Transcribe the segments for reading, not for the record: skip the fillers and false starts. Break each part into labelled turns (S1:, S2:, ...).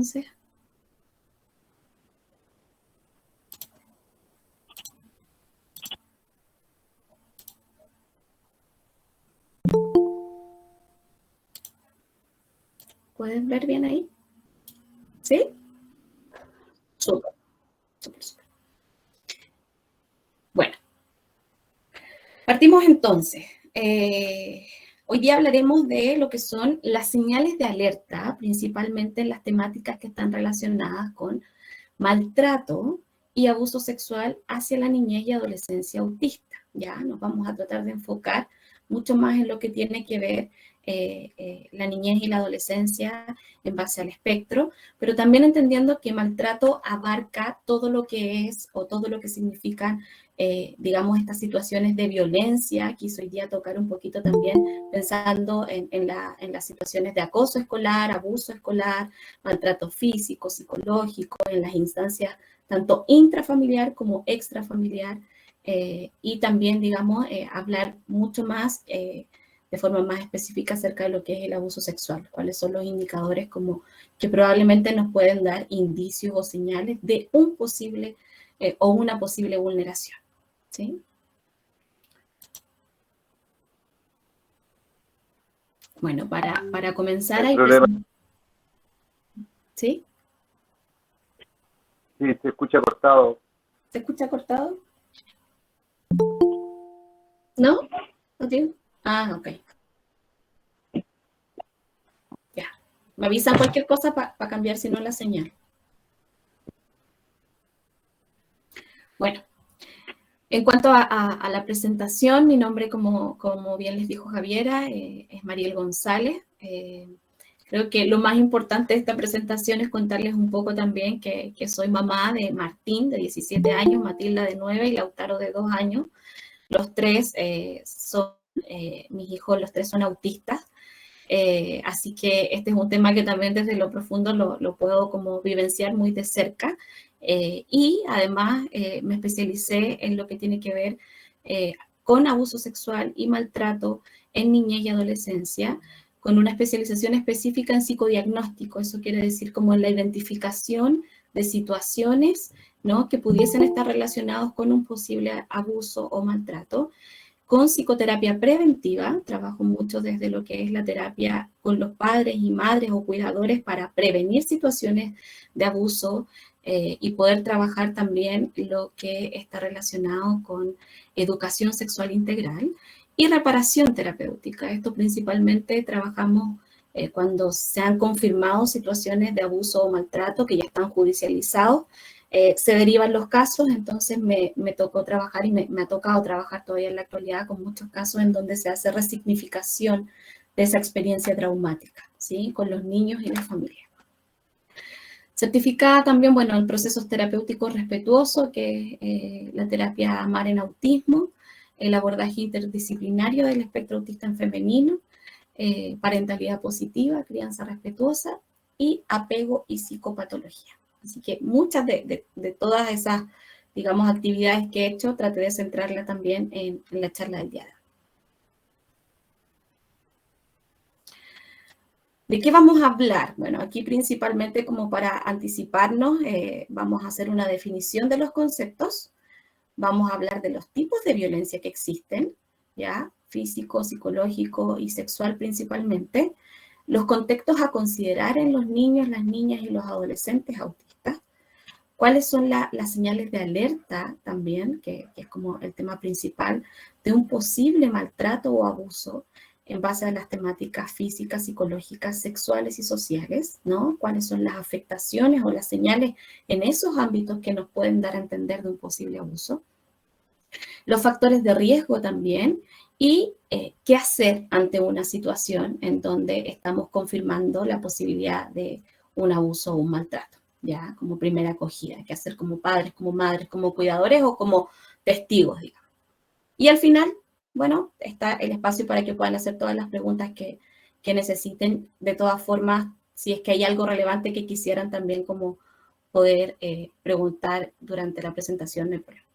S1: entonces. ¿Pueden ver bien ahí? ¿Sí? Súper, súper, súper. Bueno, partimos entonces. Hoy día hablaremos de lo que son las señales de alerta, principalmente en las temáticas que están relacionadas con maltrato y abuso sexual hacia la niñez y adolescencia autista. Ya nos vamos a tratar de enfocar mucho más en lo que tiene que ver la niñez y la adolescencia en base al espectro, pero también entendiendo que maltrato abarca todo lo que es o todo lo que significa, digamos, estas situaciones de violencia. Quise hoy día tocar un poquito también pensando en las situaciones de acoso escolar, abuso escolar, maltrato físico, psicológico, en las instancias tanto intrafamiliar como extrafamiliar, y también, digamos, hablar mucho más, de forma más específica acerca de lo que es el abuso sexual, cuáles son los indicadores como que probablemente nos pueden dar indicios o señales de un posible o una posible vulneración, ¿sí? Bueno, para comenzar ahí, ¿sí?
S2: Sí, se escucha cortado.
S1: ¿Se escucha cortado? ¿No? ¿No tiene? Ah, ok. Ya. Me avisan cualquier cosa para cambiar, si no, la señal. Bueno, en cuanto a la presentación, mi nombre, como bien les dijo Javiera, es Mariel González. Creo que lo más importante de esta presentación es contarles un poco también que soy mamá de Martín, de 17 años, Matilda, de 9 y Lautaro, de 2 años. Los tres son, mis hijos, los tres son autistas. Así que este es un tema que también desde lo profundo lo puedo como vivenciar muy de cerca. Y además me especialicé en lo que tiene que ver con abuso sexual y maltrato en niñez y adolescencia, con una especialización específica en psicodiagnóstico. Eso quiere decir como en la identificación de situaciones, ¿no?, que pudiesen estar relacionados con un posible abuso o maltrato. Con psicoterapia preventiva, trabajo mucho desde lo que es la terapia con los padres y madres o cuidadores para prevenir situaciones de abuso, y poder trabajar también lo que está relacionado con educación sexual integral y reparación terapéutica. Esto principalmente trabajamos cuando se han confirmado situaciones de abuso o maltrato que ya están judicializados. Se derivan los casos, entonces me tocó trabajar y me ha tocado trabajar todavía en la actualidad con muchos casos en donde se hace resignificación de esa experiencia traumática, ¿sí?, con los niños y las familias. Certificada también, bueno, en procesos terapéuticos respetuosos, que es la terapia AMAR en autismo, el abordaje interdisciplinario del espectro autista en femenino, parentalidad positiva, crianza respetuosa y apego y psicopatología. Así que muchas de todas esas, digamos, actividades que he hecho, traté de centrarla también en la charla del día de hoy. ¿De qué vamos a hablar? Bueno, aquí principalmente, como para anticiparnos, vamos a hacer una definición de los conceptos, vamos a hablar de los tipos de violencia que existen, ¿ya?, físico, psicológico y sexual principalmente, los contextos a considerar en los niños, las niñas y los adolescentes autistas, cuáles son las señales de alerta también, que es como el tema principal, de un posible maltrato o abuso en base a las temáticas físicas, psicológicas, sexuales y sociales, ¿no? Cuáles son las afectaciones o las señales en esos ámbitos que nos pueden dar a entender de un posible abuso. Los factores de riesgo también, y qué hacer ante una situación en donde estamos confirmando la posibilidad de un abuso o un maltrato, ya, como primera acogida, qué hacer como padres, como madres, como cuidadores o como testigos, digamos. Y al final, bueno, está el espacio para que puedan hacer todas las preguntas que necesiten. De todas formas, si es que hay algo relevante que quisieran también como poder preguntar durante la presentación, no hay problema.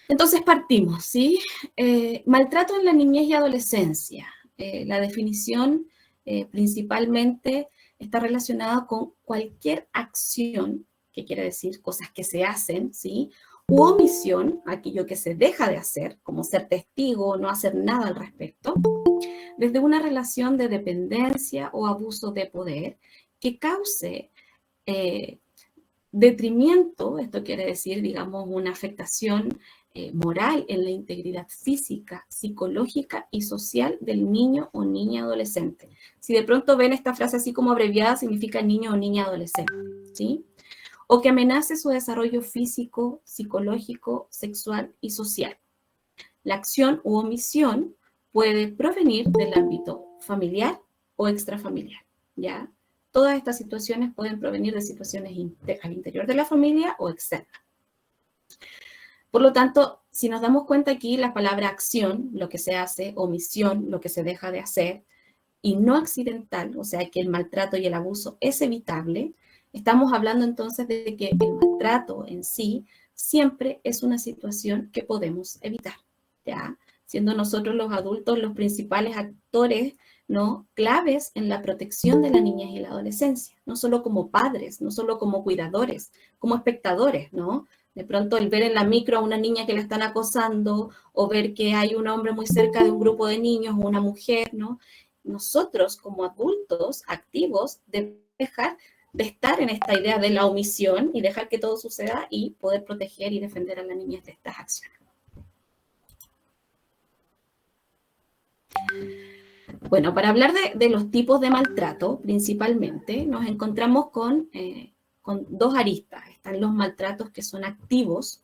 S1: Entonces partimos, ¿sí? Maltrato en la niñez y adolescencia. La definición principalmente está relacionada con cualquier acción, que quiere decir cosas que se hacen, ¿sí? U omisión, aquello que se deja de hacer, como ser testigo, no hacer nada al respecto, desde una relación de dependencia o abuso de poder que cause detrimento, esto quiere decir, digamos, una afectación moral en la integridad física, psicológica y social del niño o niña adolescente. Si de pronto ven esta frase así como abreviada, significa niño o niña adolescente, ¿sí? O que amenace su desarrollo físico, psicológico, sexual y social. La acción u omisión puede provenir del ámbito familiar o extrafamiliar, ¿ya? Todas estas situaciones pueden provenir de situaciones al interior de la familia o externas. Por lo tanto, si nos damos cuenta aquí, la palabra acción, lo que se hace, omisión, lo que se deja de hacer, y no accidental, o sea, que el maltrato y el abuso es evitable, estamos hablando entonces de que el maltrato en sí siempre es una situación que podemos evitar, ¿ya? Siendo nosotros los adultos los principales actores, ¿no? Claves en la protección de la niñez y la adolescencia, no solo como padres, no solo como cuidadores, como espectadores, ¿no? De pronto el ver en la micro a una niña que la están acosando o ver que hay un hombre muy cerca de un grupo de niños o una mujer, ¿no? Nosotros como adultos activos debemos dejar de estar en esta idea de la omisión y dejar que todo suceda y poder proteger y defender a la niñez de estas acciones. Bueno, para hablar de los tipos de maltrato, principalmente, nos encontramos con dos aristas. Están los maltratos que son activos,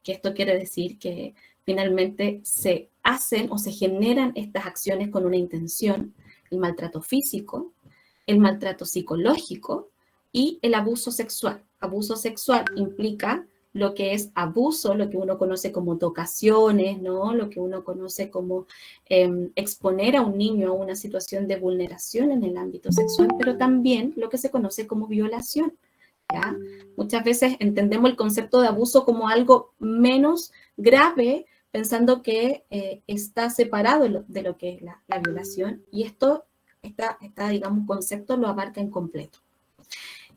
S1: que esto quiere decir que finalmente se hacen o se generan estas acciones con una intención, el maltrato físico, el maltrato psicológico y el abuso sexual. Abuso sexual implica lo que es abuso, lo que uno conoce como tocaciones, ¿no? Lo que uno conoce como exponer a un niño a una situación de vulneración en el ámbito sexual, pero también lo que se conoce como violación, ¿ya? Muchas veces entendemos el concepto de abuso como algo menos grave, pensando que está separado de lo que es la violación, y esto, digamos, concepto lo abarca en completo.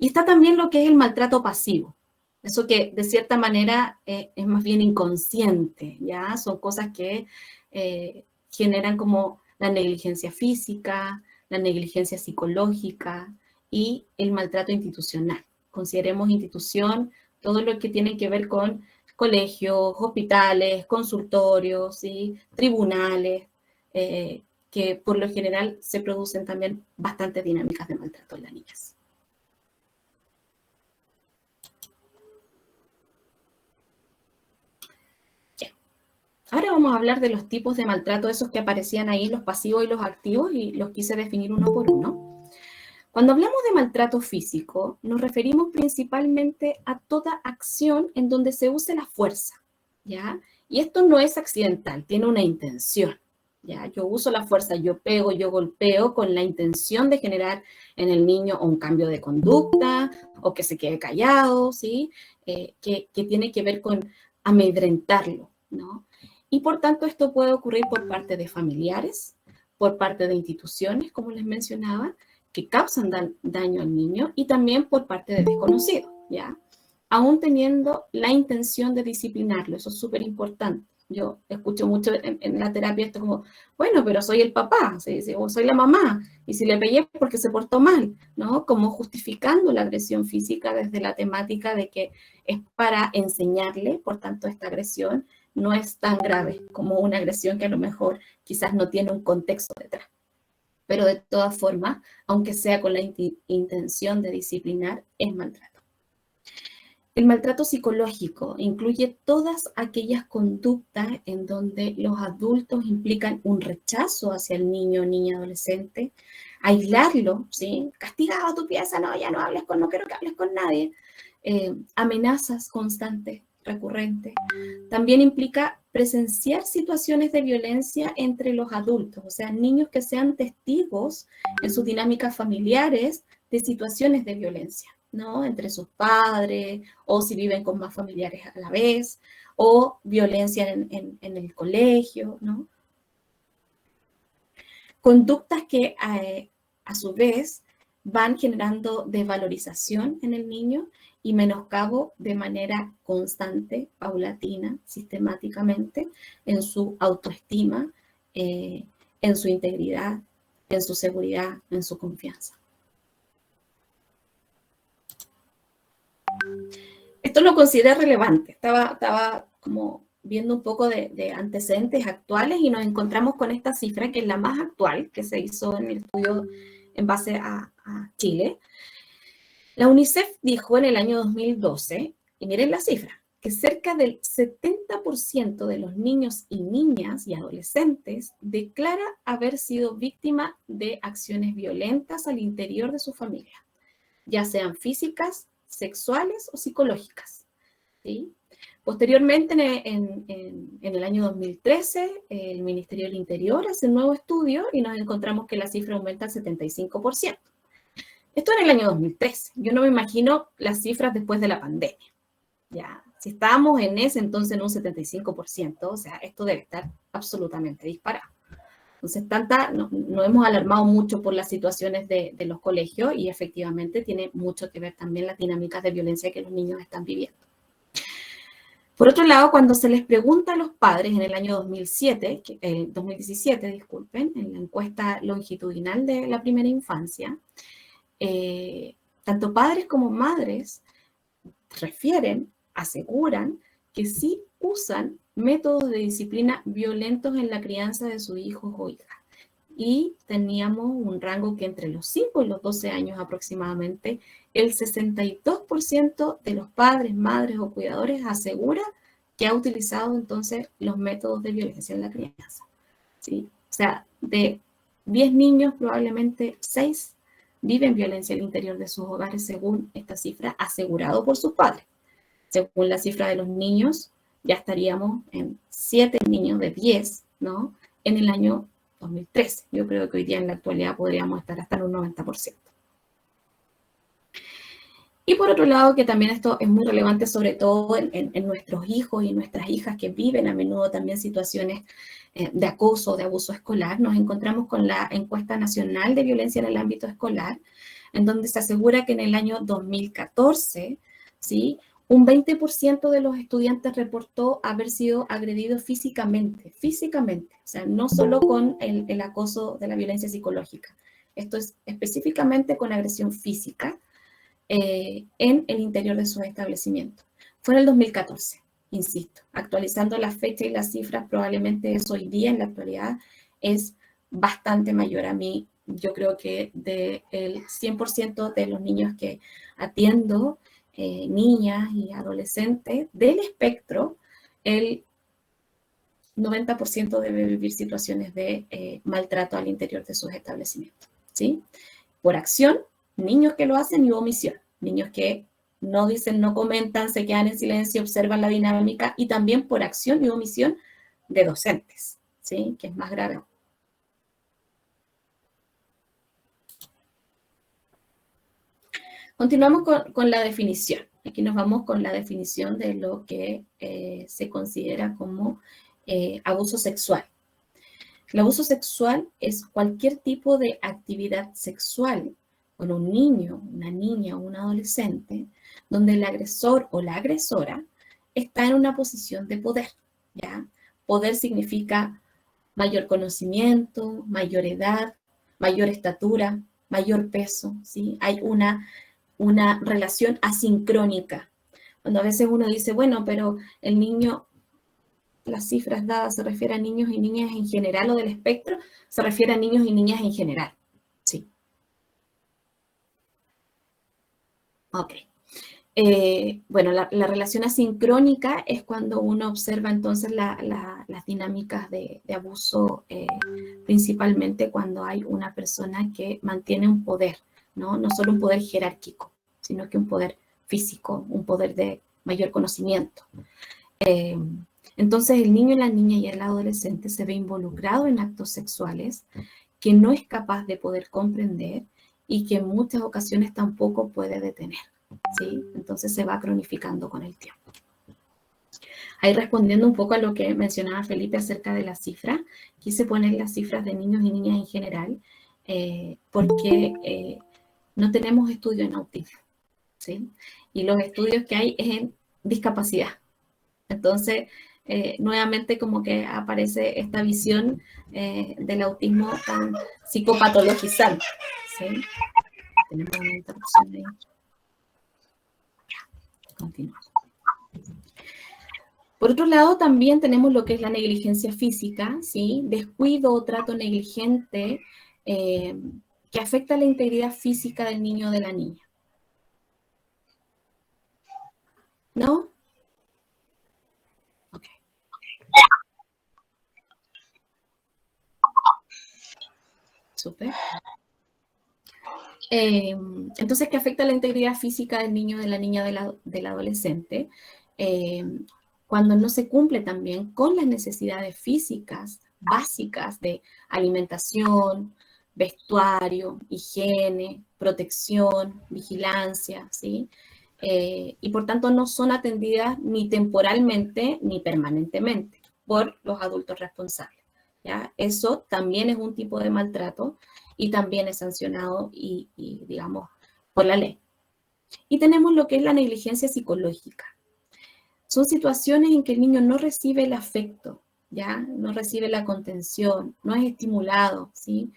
S1: Y está también lo que es el maltrato pasivo, eso que de cierta manera es más bien inconsciente, ¿ya? Son cosas que generan como la negligencia física, la negligencia psicológica y el maltrato institucional. Consideremos institución todo lo que tiene que ver con colegios, hospitales, consultorios, ¿sí? Tribunales, que por lo general se producen también bastantes dinámicas de maltrato en las niñas. Ahora vamos a hablar de los tipos de maltrato, esos que aparecían ahí, los pasivos y los activos, y los quise definir uno por uno. Cuando hablamos de maltrato físico, nos referimos principalmente a toda acción en donde se use la fuerza, ¿ya? Y esto no es accidental, tiene una intención, ¿ya? Yo uso la fuerza, yo pego, yo golpeo con la intención de generar en el niño un cambio de conducta o que se quede callado, ¿sí? Que tiene que ver con amedrentarlo, ¿no? Y por tanto esto puede ocurrir por parte de familiares, por parte de instituciones, como les mencionaba, que causan daño al niño y también por parte de desconocidos, ¿ya? Aún teniendo la intención de disciplinarlo, eso es súper importante. Yo escucho mucho en la terapia esto como, bueno, pero soy el papá, ¿sí? O soy la mamá, y si le pegué es porque se portó mal, ¿no? Como justificando la agresión física desde la temática de que es para enseñarle, por tanto, esta agresión no es tan grave como una agresión que a lo mejor quizás no tiene un contexto detrás. Pero de todas formas, aunque sea con la intención de disciplinar, es maltrato. El maltrato psicológico incluye todas aquellas conductas en donde los adultos implican un rechazo hacia el niño o niña adolescente, aislarlo, ¿sí? Castigado a tu pieza, no, ya no hables no quiero que hables con nadie. Amenazas constantes, recurrentes. También implica presenciar situaciones de violencia entre los adultos, o sea, niños que sean testigos en sus dinámicas familiares de situaciones de violencia, ¿no? Entre sus padres, o si viven con más familiares a la vez, o violencia en el colegio, ¿no? Conductas que a su vez van generando desvalorización en el niño y menoscabo de manera constante, paulatina, sistemáticamente, en su autoestima, en su integridad, en su seguridad, en su confianza. Esto lo considero relevante. Estaba como viendo un poco de antecedentes actuales y nos encontramos con esta cifra que es la más actual que se hizo en el estudio en base a Chile. La UNICEF dijo en el año 2012, y miren la cifra, que cerca del 70% de los niños y niñas y adolescentes declara haber sido víctima de acciones violentas al interior de su familia, ya sean físicas, sexuales o psicológicas. ¿Sí? Posteriormente, en el año 2013, el Ministerio del Interior hace un nuevo estudio y nos encontramos que la cifra aumenta al 75%. Esto en el año 2013. Yo no me imagino las cifras después de la pandemia. Ya, si estábamos en ese entonces en un 75%, o sea, esto debe estar absolutamente disparado. Entonces, no hemos alarmado mucho por las situaciones de los colegios y efectivamente tiene mucho que ver también las dinámicas de violencia que los niños están viviendo. Por otro lado, cuando se les pregunta a los padres en el año 2017, disculpen, en la encuesta longitudinal de la primera infancia, tanto padres como madres aseguran que sí usan métodos de disciplina violentos en la crianza de sus hijos o hijas. Y teníamos un rango que entre los 5 y los 12 años aproximadamente, el 62% de los padres, madres o cuidadores asegura que ha utilizado entonces los métodos de violencia en la crianza. ¿Sí? O sea, de 10 niños, probablemente 6 viven violencia al interior de sus hogares según esta cifra, asegurado por sus padres. Según la cifra de los niños, ya estaríamos en 7 niños de 10, ¿no? En el año 2013. Yo creo que hoy día en la actualidad podríamos estar hasta en un 90%. Y por otro lado, que también esto es muy relevante, sobre todo en nuestros hijos y nuestras hijas que viven a menudo también situaciones de acoso, de abuso escolar, nos encontramos con la encuesta nacional de violencia en el ámbito escolar, en donde se asegura que en el año 2014, ¿sí?, un 20% de los estudiantes reportó haber sido agredido físicamente, o sea, no solo con el acoso de la violencia psicológica. Esto es específicamente con agresión física en el interior de sus establecimientos. Fue en el 2014, insisto, actualizando la fecha y las cifras, probablemente eso hoy día en la actualidad es bastante mayor. A mí, yo creo que del 100% de los niños que atiendo, niñas y adolescentes del espectro, el 90% debe vivir situaciones de maltrato al interior de sus establecimientos, ¿sí? Por acción, niños que lo hacen y omisión, niños que no dicen, no comentan, se quedan en silencio, observan la dinámica, y también por acción y omisión de docentes, ¿sí? Que es más grave. Continuamos con la definición. Aquí nos vamos con la definición de lo que se considera como abuso sexual. El abuso sexual es cualquier tipo de actividad sexual con un niño, una niña o un adolescente, donde el agresor o la agresora está en una posición de poder, ¿ya? Poder significa mayor conocimiento, mayor edad, mayor estatura, mayor peso, ¿sí? Hay una relación asincrónica. Cuando a veces uno dice, bueno, pero el niño, las cifras dadas se refiere a niños y niñas en general o del espectro, se refiere a niños y niñas en general. Sí. Ok. Bueno, la relación asincrónica es cuando uno observa entonces las dinámicas de abuso, principalmente cuando hay una persona que mantiene un poder, ¿no? No solo un poder jerárquico, sino que un poder físico, un poder de mayor conocimiento. Entonces el niño, la niña y el adolescente se ve involucrado en actos sexuales que no es capaz de poder comprender y que en muchas ocasiones tampoco puede detener, ¿sí? Entonces se va cronificando con el tiempo. Ahí respondiendo un poco a lo que mencionaba Felipe acerca de las cifras, quise poner las cifras de niños y niñas en general, porque no tenemos estudios en autismo, ¿sí? Y los estudios que hay es en discapacidad. Entonces, nuevamente como que aparece esta visión del autismo tan psicopatologizante, ¿sí? Tenemos una interrupción ahí. Continuamos. Por otro lado, también tenemos lo que es la negligencia física, ¿sí? Descuido o trato negligente que afecta la integridad física del niño o de la niña. ¿No? Ok. Súper. Entonces, ¿qué afecta la integridad física del niño, de la niña, del adolescente? Eh, Cuando no se cumple también con las necesidades físicas básicas de alimentación, vestuario, higiene, protección, vigilancia, ¿sí? Y por tanto no son atendidas ni temporalmente ni permanentemente por los adultos responsables, ¿ya? Eso también es un tipo de maltrato y también es sancionado y, digamos, por la ley. Y tenemos lo que es la negligencia psicológica. Son situaciones en que el niño no recibe el afecto, ¿ya? No recibe la contención, no es estimulado, ¿sí?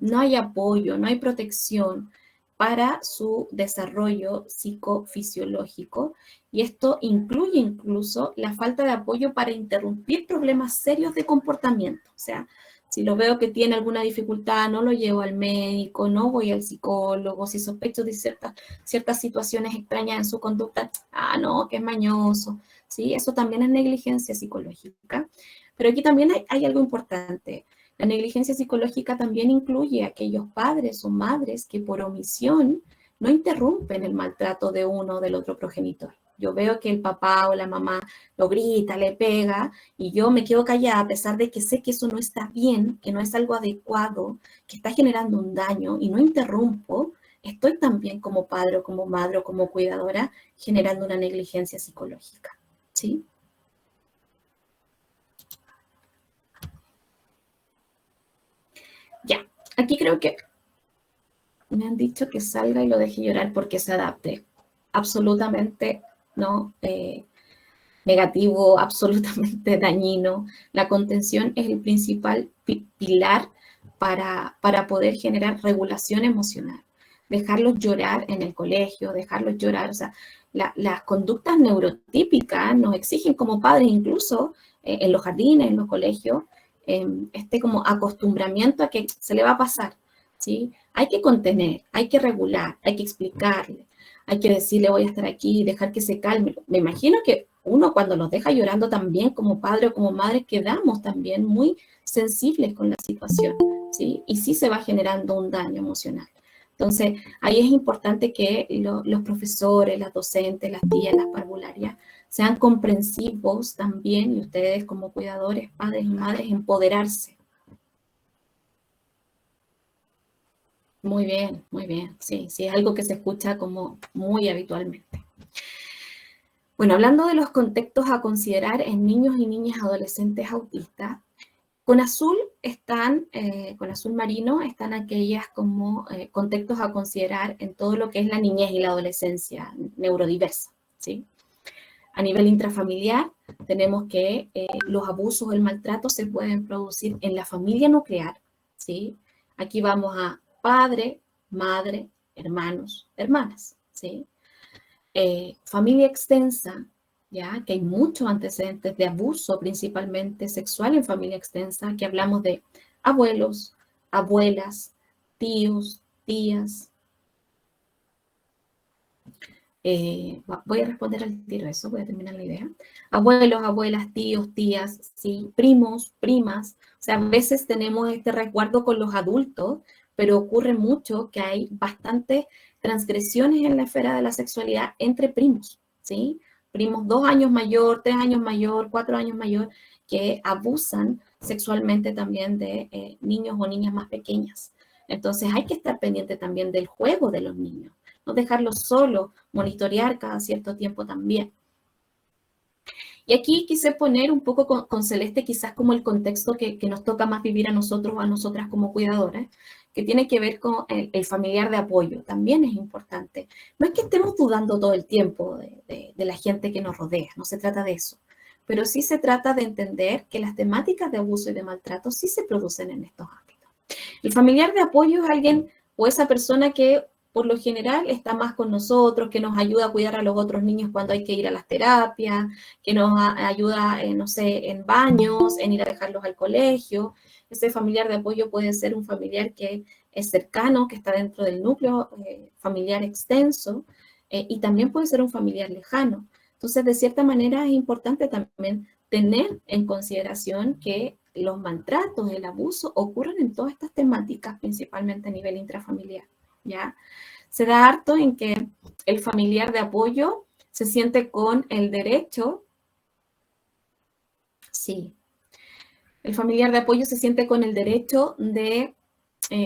S1: No hay apoyo, no hay protección para su desarrollo psicofisiológico, y esto incluye incluso la falta de apoyo para interrumpir problemas serios de comportamiento. O sea, si lo veo que tiene alguna dificultad, no lo llevo al médico, no voy al psicólogo, si sospecho de ciertas situaciones extrañas en su conducta, no, que es mañoso, ¿sí? Eso también es negligencia psicológica. Pero aquí también hay algo importante. La negligencia psicológica también incluye a aquellos padres o madres que por omisión no interrumpen el maltrato de uno o del otro progenitor. Yo veo que el papá o la mamá lo grita, le pega, y yo me quedo callada a pesar de que sé que eso no está bien, que no es algo adecuado, que está generando un daño, y no interrumpo. Estoy también como padre o como madre o como cuidadora generando una negligencia psicológica, ¿sí? Ya, aquí creo que me han dicho que salga y lo deje llorar porque se adapte. Absolutamente no negativo, absolutamente dañino. La contención es el principal pilar para poder generar regulación emocional. Dejarlos llorar en el colegio, dejarlos llorar, o sea, las conductas neurotípicas nos exigen como padres, incluso en los jardines, en los colegios, este como acostumbramiento a que se le va a pasar, ¿sí? Hay que contener, hay que regular, hay que explicarle, hay que decirle voy a estar aquí, dejar que se calme. Me imagino que uno cuando los deja llorando también como padre o como madre quedamos también muy sensibles con la situación, ¿sí? Y sí se va generando un daño emocional. Entonces, ahí es importante que los profesores, las docentes, las tías, las parvularias sean comprensivos también, y ustedes como cuidadores, padres y madres, empoderarse. Muy bien, sí, sí, es algo que se escucha como muy habitualmente. Bueno, hablando de los contextos a considerar en niños y niñas adolescentes autistas, con azul con azul marino están aquellas como contextos a considerar en todo lo que es la niñez y la adolescencia neurodiversa, ¿sí? A nivel intrafamiliar, tenemos que los abusos o el maltrato se pueden producir en la familia nuclear, ¿sí? Aquí vamos a padre, madre, hermanos, hermanas, ¿sí? Familia extensa, ya que hay muchos antecedentes de abuso, principalmente sexual en familia extensa, que hablamos de abuelos, abuelas, tíos, tías. Voy a responder al tiro eso, voy a terminar la idea. Abuelos, abuelas, tíos, tías, sí, primos, primas. O sea, a veces tenemos este resguardo con los adultos, pero ocurre mucho que hay bastantes transgresiones en la esfera de la sexualidad entre primos, ¿sí? Primos 2 años mayor, 3 años mayor, 4 años mayor, que abusan sexualmente también de niños o niñas más pequeñas. Entonces hay que estar pendiente también del juego de los niños, no dejarlos solos, monitorear cada cierto tiempo también. Y aquí quise poner un poco con Celeste quizás como el contexto que nos toca más vivir a nosotros o a nosotras como cuidadoras, que tiene que ver con el familiar de apoyo. También es importante. No es que estemos dudando todo el tiempo de la gente que nos rodea, no se trata de eso. Pero sí se trata de entender que las temáticas de abuso y de maltrato sí se producen en estos ámbitos. El familiar de apoyo es alguien o esa persona que por lo general está más con nosotros, que nos ayuda a cuidar a los otros niños cuando hay que ir a las terapias, que nos ayuda, no sé, en baños, en ir a dejarlos al colegio. Ese familiar de apoyo puede ser un familiar que es cercano, que está dentro del núcleo familiar extenso, y también puede ser un familiar lejano. Entonces, de cierta manera, es importante también tener en consideración que los maltratos, el abuso, ocurren en todas estas temáticas, principalmente a nivel intrafamiliar, ¿ya? Se da harto en que el familiar de apoyo se siente con el derecho, sí, el familiar de apoyo se siente con el derecho de,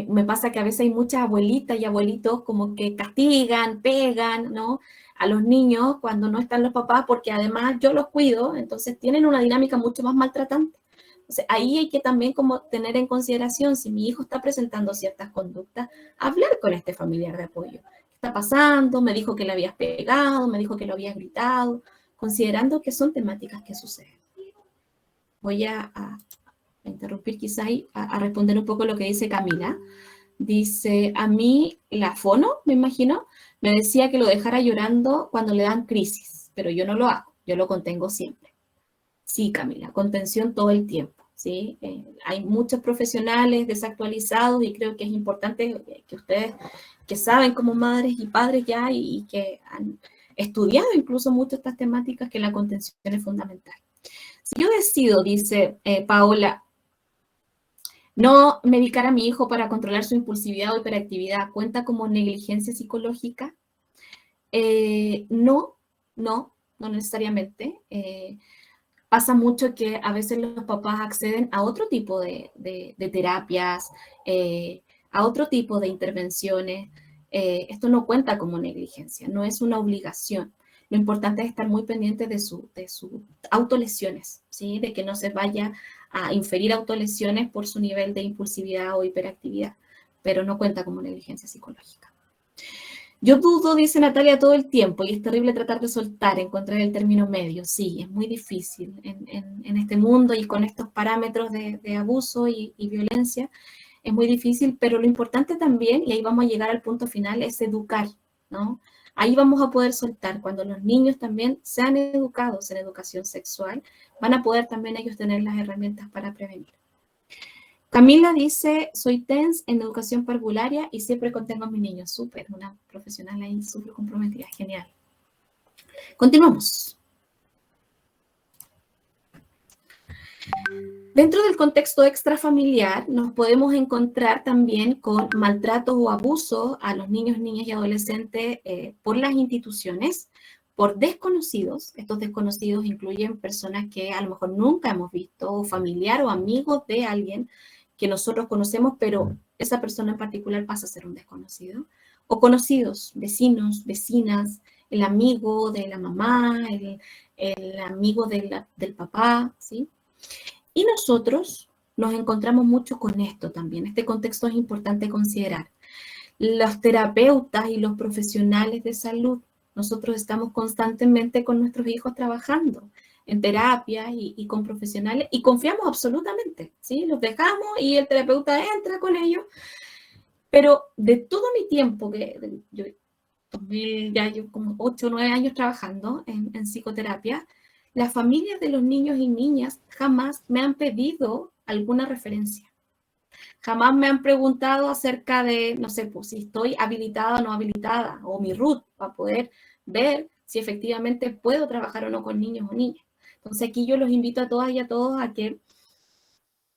S1: me pasa que a veces hay muchas abuelitas y abuelitos como que castigan, pegan, ¿no? A los niños cuando no están los papás, porque además yo los cuido, entonces tienen una dinámica mucho más maltratante. Entonces, ahí hay que también como tener en consideración si mi hijo está presentando ciertas conductas, hablar con este familiar de apoyo. ¿Qué está pasando? Me dijo que le habías pegado, me dijo que lo habías gritado, considerando que son temáticas que suceden. Voy a interrumpir quizás y a responder un poco lo que dice Camila. Dice, a mí la fono, me imagino, me decía que lo dejara llorando cuando le dan crisis, pero yo no lo hago, yo lo contengo siempre. Sí, Camila, contención todo el tiempo, ¿sí? Hay muchos profesionales desactualizados y creo que es importante que ustedes que saben como madres y padres ya y que han estudiado incluso mucho estas temáticas, que la contención es fundamental. Si yo decido, dice Paola, no medicar a mi hijo para controlar su impulsividad o hiperactividad, ¿cuenta como negligencia psicológica? No, no necesariamente. Pasa mucho que a veces los papás acceden a otro tipo de terapias, a otro tipo de intervenciones. Esto no cuenta como negligencia, no es una obligación. Lo importante es estar muy pendiente de sus autolesiones, ¿sí? De que no se vaya a inferir autolesiones por su nivel de impulsividad o hiperactividad, pero no cuenta como negligencia psicológica. Yo dudo, dice Natalia, todo el tiempo y es terrible tratar de soltar, encontrar el término medio. Sí, es muy difícil en este mundo y con estos parámetros de abuso y violencia. Es muy difícil, pero lo importante también, y ahí vamos a llegar al punto final, es educar, ¿no? Ahí vamos a poder soltar. Cuando los niños también sean educados en educación sexual, van a poder también ellos tener las herramientas para prevenir. Camila dice, soy TENS en educación parvularia y siempre contengo a mis niños. Súper, una profesional ahí súper comprometida, genial. Continuamos. Dentro del contexto extrafamiliar nos podemos encontrar también con maltratos o abusos a los niños, niñas y adolescentes por las instituciones, por desconocidos. Estos desconocidos incluyen personas que a lo mejor nunca hemos visto, o familiar o amigos de alguien que nosotros conocemos, pero esa persona en particular pasa a ser un desconocido. O conocidos, vecinos, vecinas, el amigo de la mamá, el amigo del papá, ¿sí? Y nosotros nos encontramos mucho con esto también. Este contexto es importante considerar. Los terapeutas y los profesionales de salud, nosotros estamos constantemente con nuestros hijos trabajando en terapia y con profesionales y confiamos absolutamente, ¿sí? Los dejamos y el terapeuta entra con ellos. Pero de todo mi tiempo, que yo ya llevo como 8 o 9 años trabajando en psicoterapia, las familias de los niños y niñas jamás me han pedido alguna referencia. Jamás me han preguntado acerca de, no sé, pues si estoy habilitada o no habilitada, o mi RUT, para poder ver si efectivamente puedo trabajar o no con niños o niñas. Entonces aquí yo los invito a todas y a todos a que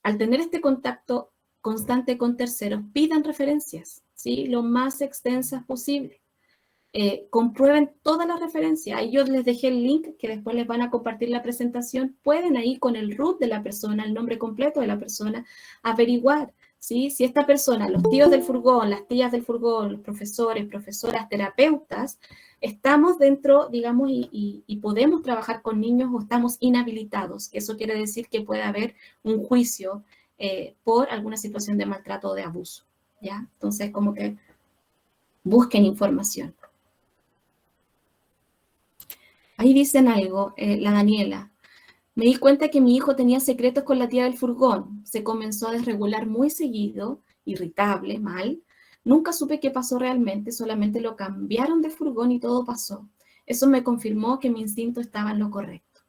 S1: al tener este contacto constante con terceros, pidan referencias, ¿sí? Lo más extensas posible. Comprueben todas las referencias. Ahí yo les dejé el link que después les van a compartir la presentación. Pueden ahí con el root de la persona, el nombre completo de la persona, averiguar, ¿sí? Si esta persona, los tíos del furgón, las tías del furgón, los profesores, profesoras, terapeutas, estamos dentro, digamos, y podemos trabajar con niños o estamos inhabilitados. Eso quiere decir que puede haber un juicio por alguna situación de maltrato o de abuso. ¿ya? Entonces, como que busquen información. Ahí dicen algo, la Daniela. Me di cuenta que mi hijo tenía secretos con la tía del furgón. Se comenzó a desregular muy seguido, irritable, mal. Nunca supe qué pasó realmente, solamente lo cambiaron de furgón y todo pasó. Eso me confirmó que mi instinto estaba en lo correcto.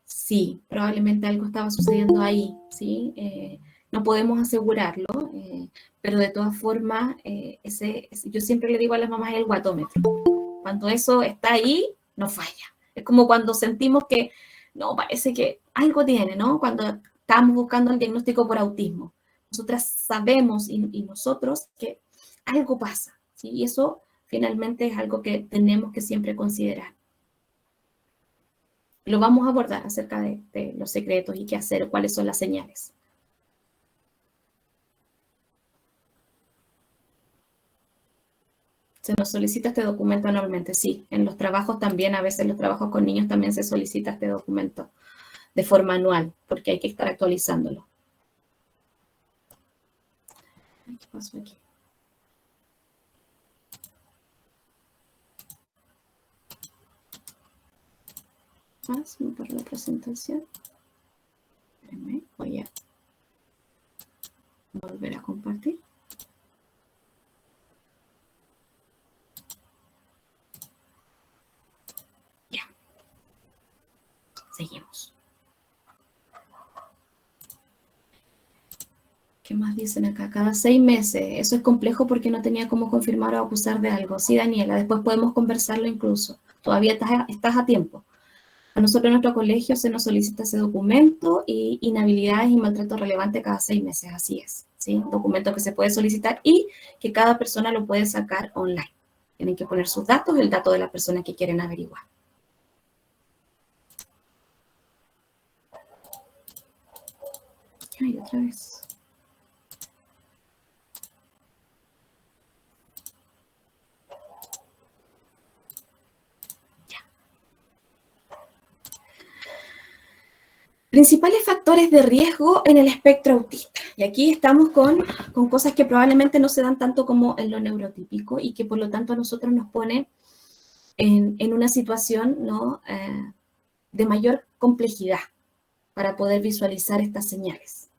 S1: Sí, probablemente algo estaba sucediendo ahí, ¿sí? No podemos asegurarlo, pero de todas formas, yo siempre le digo a las mamás el guatómetro. Cuando eso está ahí, no falla. Es como cuando sentimos que, no, parece que algo tiene, ¿no? Cuando estamos buscando el diagnóstico por autismo. Nosotras sabemos y nosotros que algo pasa, ¿sí? Y eso finalmente es algo que tenemos que siempre considerar. Lo vamos a abordar acerca de los secretos y qué hacer, cuáles son las señales. Se nos solicita este documento anualmente, sí. En los trabajos también, a veces los trabajos con niños también se solicita este documento de forma anual, porque hay que estar actualizándolo. ¿Qué pasó aquí? Más, me paró la presentación. Espérenme, voy a volver a compartir. Ya. Seguimos. ¿Qué más dicen acá? Cada 6 meses. Eso es complejo porque no tenía cómo confirmar o acusar de algo. Sí, Daniela, después podemos conversarlo incluso. Todavía estás a tiempo. A nosotros en nuestro colegio se nos solicita ese documento y inhabilidades y maltrato relevante cada 6 meses. Así es. ¿Sí? Un documento que se puede solicitar y que cada persona lo puede sacar online. Tienen que poner sus datos y el dato de la persona que quieren averiguar. Ay, otra vez. Principales factores de riesgo en el espectro autista. Y aquí estamos con cosas que probablemente no se dan tanto como en lo neurotípico y que por lo tanto a nosotros nos pone en una situación, ¿no? De mayor complejidad para poder visualizar estas señales.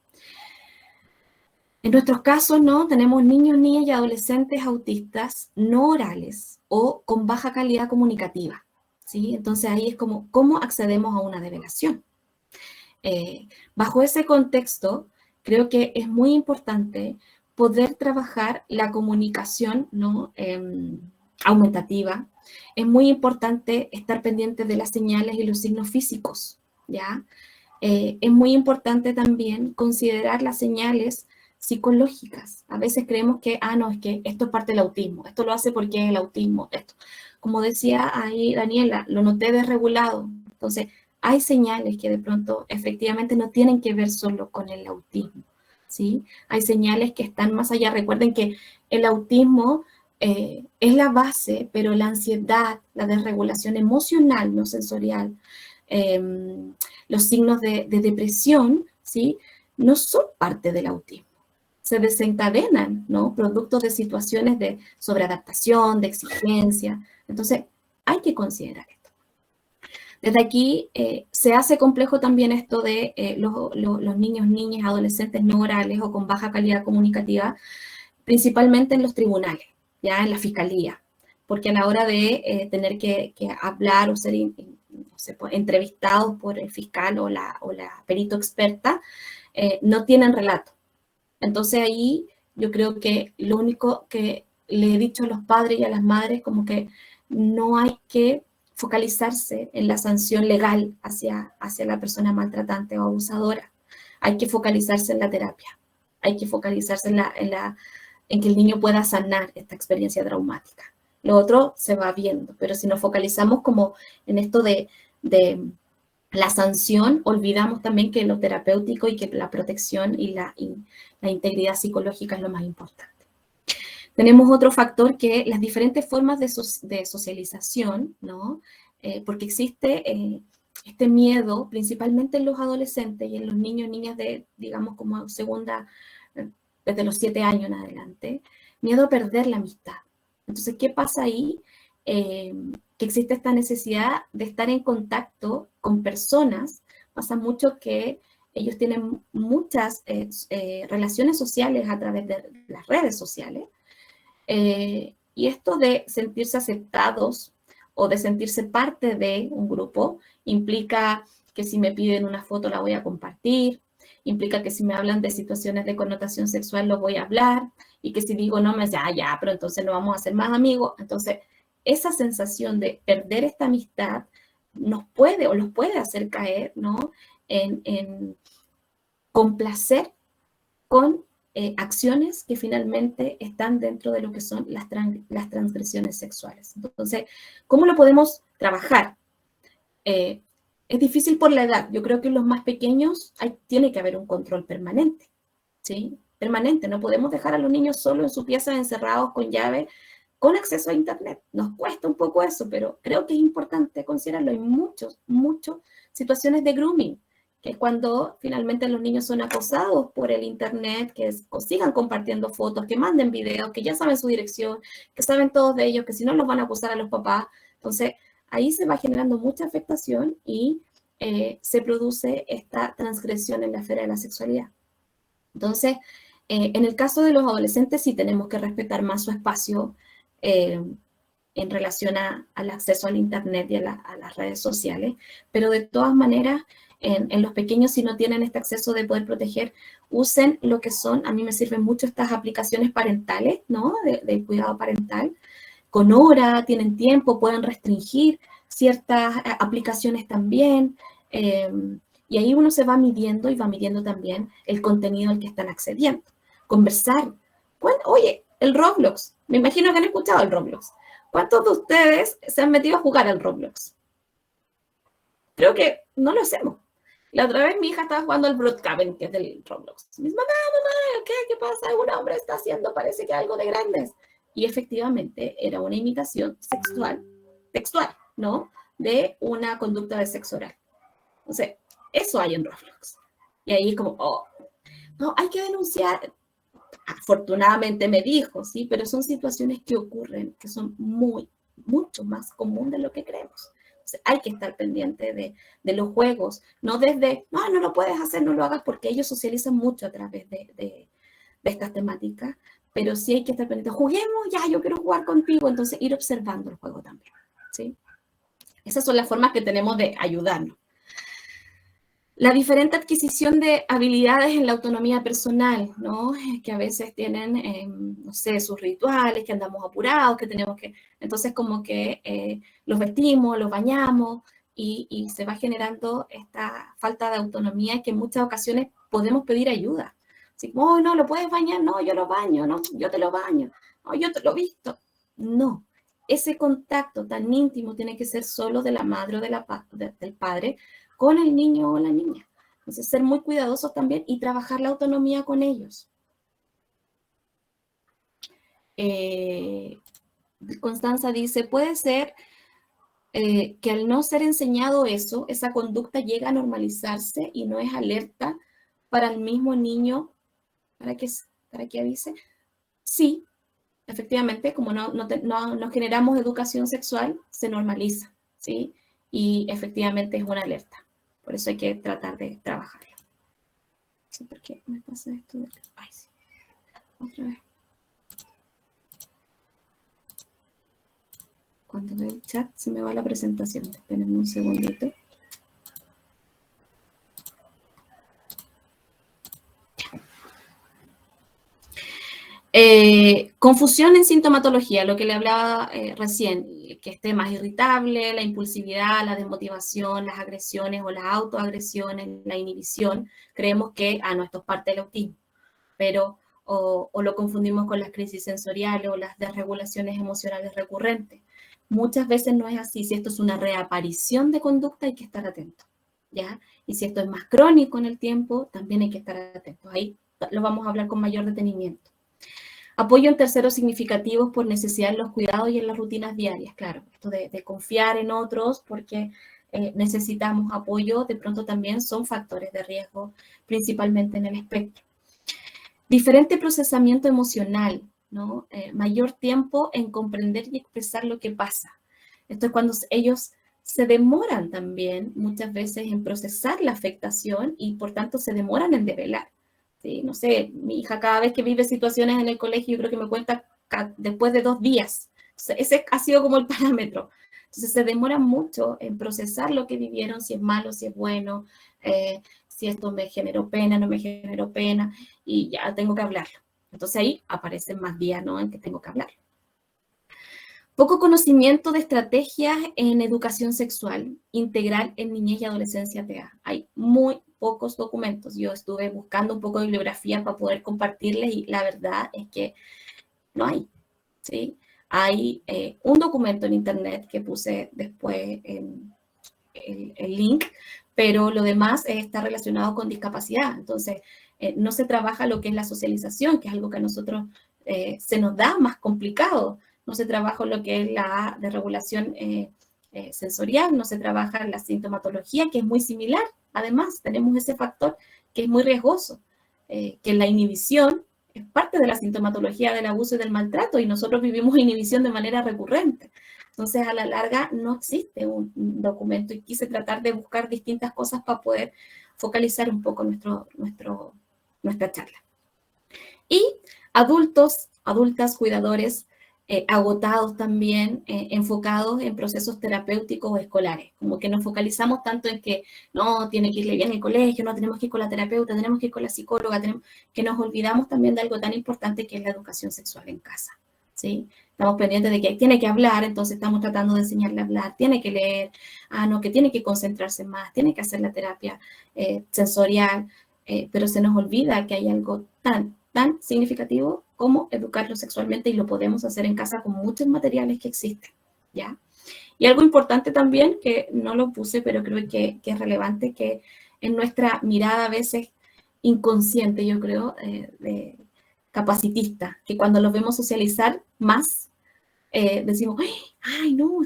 S1: En nuestros casos, ¿no? Tenemos niños, niñas y adolescentes autistas no orales o con baja calidad comunicativa, ¿sí? Entonces ahí es como, ¿cómo accedemos a una develación? Bajo ese contexto, creo que es muy importante poder trabajar la comunicación, ¿no? Aumentativa. Es muy importante estar pendiente de las señales y los signos físicos, ¿ya? Es muy importante también considerar las señales psicológicas. A veces creemos que, no, es que esto es parte del autismo, esto lo hace porque es el autismo, esto. Como decía ahí Daniela, lo noté desregulado. Entonces, hay señales que de pronto efectivamente no tienen que ver solo con el autismo, ¿sí? Hay señales que están más allá. Recuerden que el autismo es la base, pero la ansiedad, la desregulación emocional, no sensorial, los signos de depresión, ¿sí? No son parte del autismo. Se desencadenan, ¿no? Productos de situaciones de sobreadaptación, de exigencia. Entonces, hay que considerar esto. Desde aquí se hace complejo también esto de los niños, niñas, adolescentes no orales o con baja calidad comunicativa, principalmente en los tribunales, ya en la fiscalía, porque a la hora de tener que hablar o ser no sé, entrevistados por el fiscal o la perito experta, no tienen relato. Entonces ahí yo creo que lo único que le he dicho a los padres y a las madres como que no hay que focalizarse en la sanción legal hacia la persona maltratante o abusadora. Hay que focalizarse en la terapia. Hay que focalizarse en que el niño pueda sanar esta experiencia traumática. Lo otro se va viendo, pero si nos focalizamos como en esto de la sanción, olvidamos también que lo terapéutico y que la protección y la integridad psicológica es lo más importante. Tenemos otro factor que las diferentes formas de socialización, ¿no? Porque existe este miedo, principalmente en los adolescentes y en los niños, niñas de, digamos, como segunda desde los 7 años en adelante, miedo a perder la amistad. Entonces, ¿qué pasa ahí? Que existe esta necesidad de estar en contacto con personas. Pasa mucho que ellos tienen muchas relaciones sociales a través de las redes sociales. Y esto de sentirse aceptados o de sentirse parte de un grupo implica que si me piden una foto la voy a compartir, implica que si me hablan de situaciones de connotación sexual lo voy a hablar, y que si digo no, me dice, ya, pero entonces no vamos a ser más amigos. Entonces, esa sensación de perder esta amistad nos puede o los puede hacer caer, ¿no? En complacer con acciones que finalmente están dentro de lo que son las transgresiones sexuales. Entonces, ¿cómo lo podemos trabajar? Es difícil por la edad. Yo creo que en los más pequeños tiene que haber un control permanente, ¿sí? Permanente. No podemos dejar a los niños solo en su pieza, encerrados con llave, con acceso a Internet. Nos cuesta un poco eso, pero creo que es importante considerarlo. Hay muchas situaciones de grooming, que es cuando finalmente los niños son acosados por el Internet, que sigan compartiendo fotos, que manden videos, que ya saben su dirección, que saben todos de ellos, que si no los van a acusar a los papás. Entonces, ahí se va generando mucha afectación y se produce esta transgresión en la esfera de la sexualidad. Entonces, en el caso de los adolescentes sí tenemos que respetar más su espacio en relación al acceso al Internet y a las redes sociales, pero de todas maneras, en los pequeños, si no tienen este acceso de poder proteger, usen lo que son, a mí me sirven mucho estas aplicaciones parentales, ¿no? De cuidado parental, con hora, tienen tiempo, pueden restringir ciertas aplicaciones también, y ahí uno se va midiendo y va midiendo también el contenido al que están accediendo. Conversar. Bueno, oye, el Roblox, me imagino que han escuchado el Roblox. ¿Cuántos de ustedes se han metido a jugar al Roblox? Creo que no lo hacemos. La otra vez mi hija estaba jugando al Brookhaven, que es del Roblox. Me dice, mamá, ¿qué pasa? Un hombre está haciendo, parece que algo de grandes. Y efectivamente era una imitación textual, ¿no? De una conducta de sexo oral. Entonces, eso hay en Roblox. Y ahí es como, no, hay que denunciar. Afortunadamente me dijo, sí, pero son situaciones que ocurren, que son mucho más comunes de lo que creemos. Entonces, hay que estar pendiente de los juegos, no desde, no lo puedes hacer, no lo hagas, porque ellos socializan mucho a través de estas temáticas, pero sí hay que estar pendiente, juguemos, ya, yo quiero jugar contigo, entonces ir observando el juego también, ¿sí? Esas son las formas que tenemos de ayudarnos. La diferente adquisición de habilidades en la autonomía personal, ¿no? Que a veces tienen, no sé, sus rituales, que andamos apurados, que tenemos que... Entonces, como que los vestimos, los bañamos y se va generando esta falta de autonomía que en muchas ocasiones podemos pedir ayuda. Así como, oh, no, ¿lo puedes bañar? No, yo lo baño, no, yo te lo baño, no, yo te lo visto. No, ese contacto tan íntimo tiene que ser solo de la madre o del padre, con el niño o la niña. Entonces, ser muy cuidadosos también y trabajar la autonomía con ellos. Constanza dice, puede ser que al no ser enseñado eso, esa conducta llega a normalizarse y no es alerta para el mismo niño para que avise. Sí, efectivamente, como no generamos educación sexual, se normaliza, ¿sí? Y efectivamente es una alerta. Por eso hay que tratar de trabajarlo. Sí, ¿por qué me pasa esto? Ay, sí. Otra vez. Cuando veo el chat se me va la presentación. Espérenme un segundito. Confusión en sintomatología, lo que le hablaba recién, que esté más irritable, la impulsividad, la desmotivación, las agresiones o las autoagresiones, la inhibición. Creemos que, no, esto es parte del autismo, pero o lo confundimos con las crisis sensoriales o las desregulaciones emocionales recurrentes. Muchas veces no es así. Si esto es una reaparición de conducta, hay que estar atento, ¿ya? Y si esto es más crónico en el tiempo, también hay que estar atentos. Ahí lo vamos a hablar con mayor detenimiento. Apoyo en terceros significativos por necesidad en los cuidados y en las rutinas diarias, claro. Esto de confiar en otros porque necesitamos apoyo, de pronto también son factores de riesgo, principalmente en el espectro. Diferente procesamiento emocional, ¿no? Mayor tiempo en comprender y expresar lo que pasa. Esto es cuando ellos se demoran también muchas veces en procesar la afectación y por tanto se demoran en develar. ¿Sí? No sé, mi hija cada vez que vive situaciones en el colegio, yo creo que me cuenta después de 2 días. Entonces, ese ha sido como el parámetro. Entonces se demoran mucho en procesar lo que vivieron, si es malo, si es bueno, si esto me generó pena, no me generó pena, y ya tengo que hablarlo. Entonces ahí aparecen más días, ¿no?, en que tengo que hablarlo. Poco conocimiento de estrategias en educación sexual integral en niñez y adolescencia TEA. Hay muy pocos documentos. Yo estuve buscando un poco de bibliografía para poder compartirles y la verdad es que no hay, ¿sí? Hay un documento en internet que puse después en el link, pero lo demás está relacionado con discapacidad. Entonces, no se trabaja lo que es la socialización, que es algo que a nosotros se nos da más complicado. No se trabaja lo que es la desregulación sensorial, no se trabaja la sintomatología, que es muy similar. Además, tenemos ese factor que es muy riesgoso, que la inhibición es parte de la sintomatología del abuso y del maltrato, y nosotros vivimos inhibición de manera recurrente. Entonces, a la larga, no existe un documento y quise tratar de buscar distintas cosas para poder focalizar un poco nuestra charla. Y adultos, adultas, cuidadores, agotados también, enfocados en procesos terapéuticos escolares, como que nos focalizamos tanto en que no, tiene que irle bien el colegio, no tenemos que ir con la terapeuta, tenemos que ir con la psicóloga, que nos olvidamos también de algo tan importante que es la educación sexual en casa, ¿sí? Estamos pendientes de que tiene que hablar, entonces estamos tratando de enseñarle a hablar, tiene que leer, no, que tiene que concentrarse más, tiene que hacer la terapia sensorial, pero se nos olvida que hay algo tan significativo como educarlo sexualmente y lo podemos hacer en casa con muchos materiales que existen, ¿ya? Y algo importante también, que no lo puse, pero creo que es relevante, que en nuestra mirada a veces inconsciente, yo creo, de capacitista, que cuando los vemos socializar más, decimos, ay, no,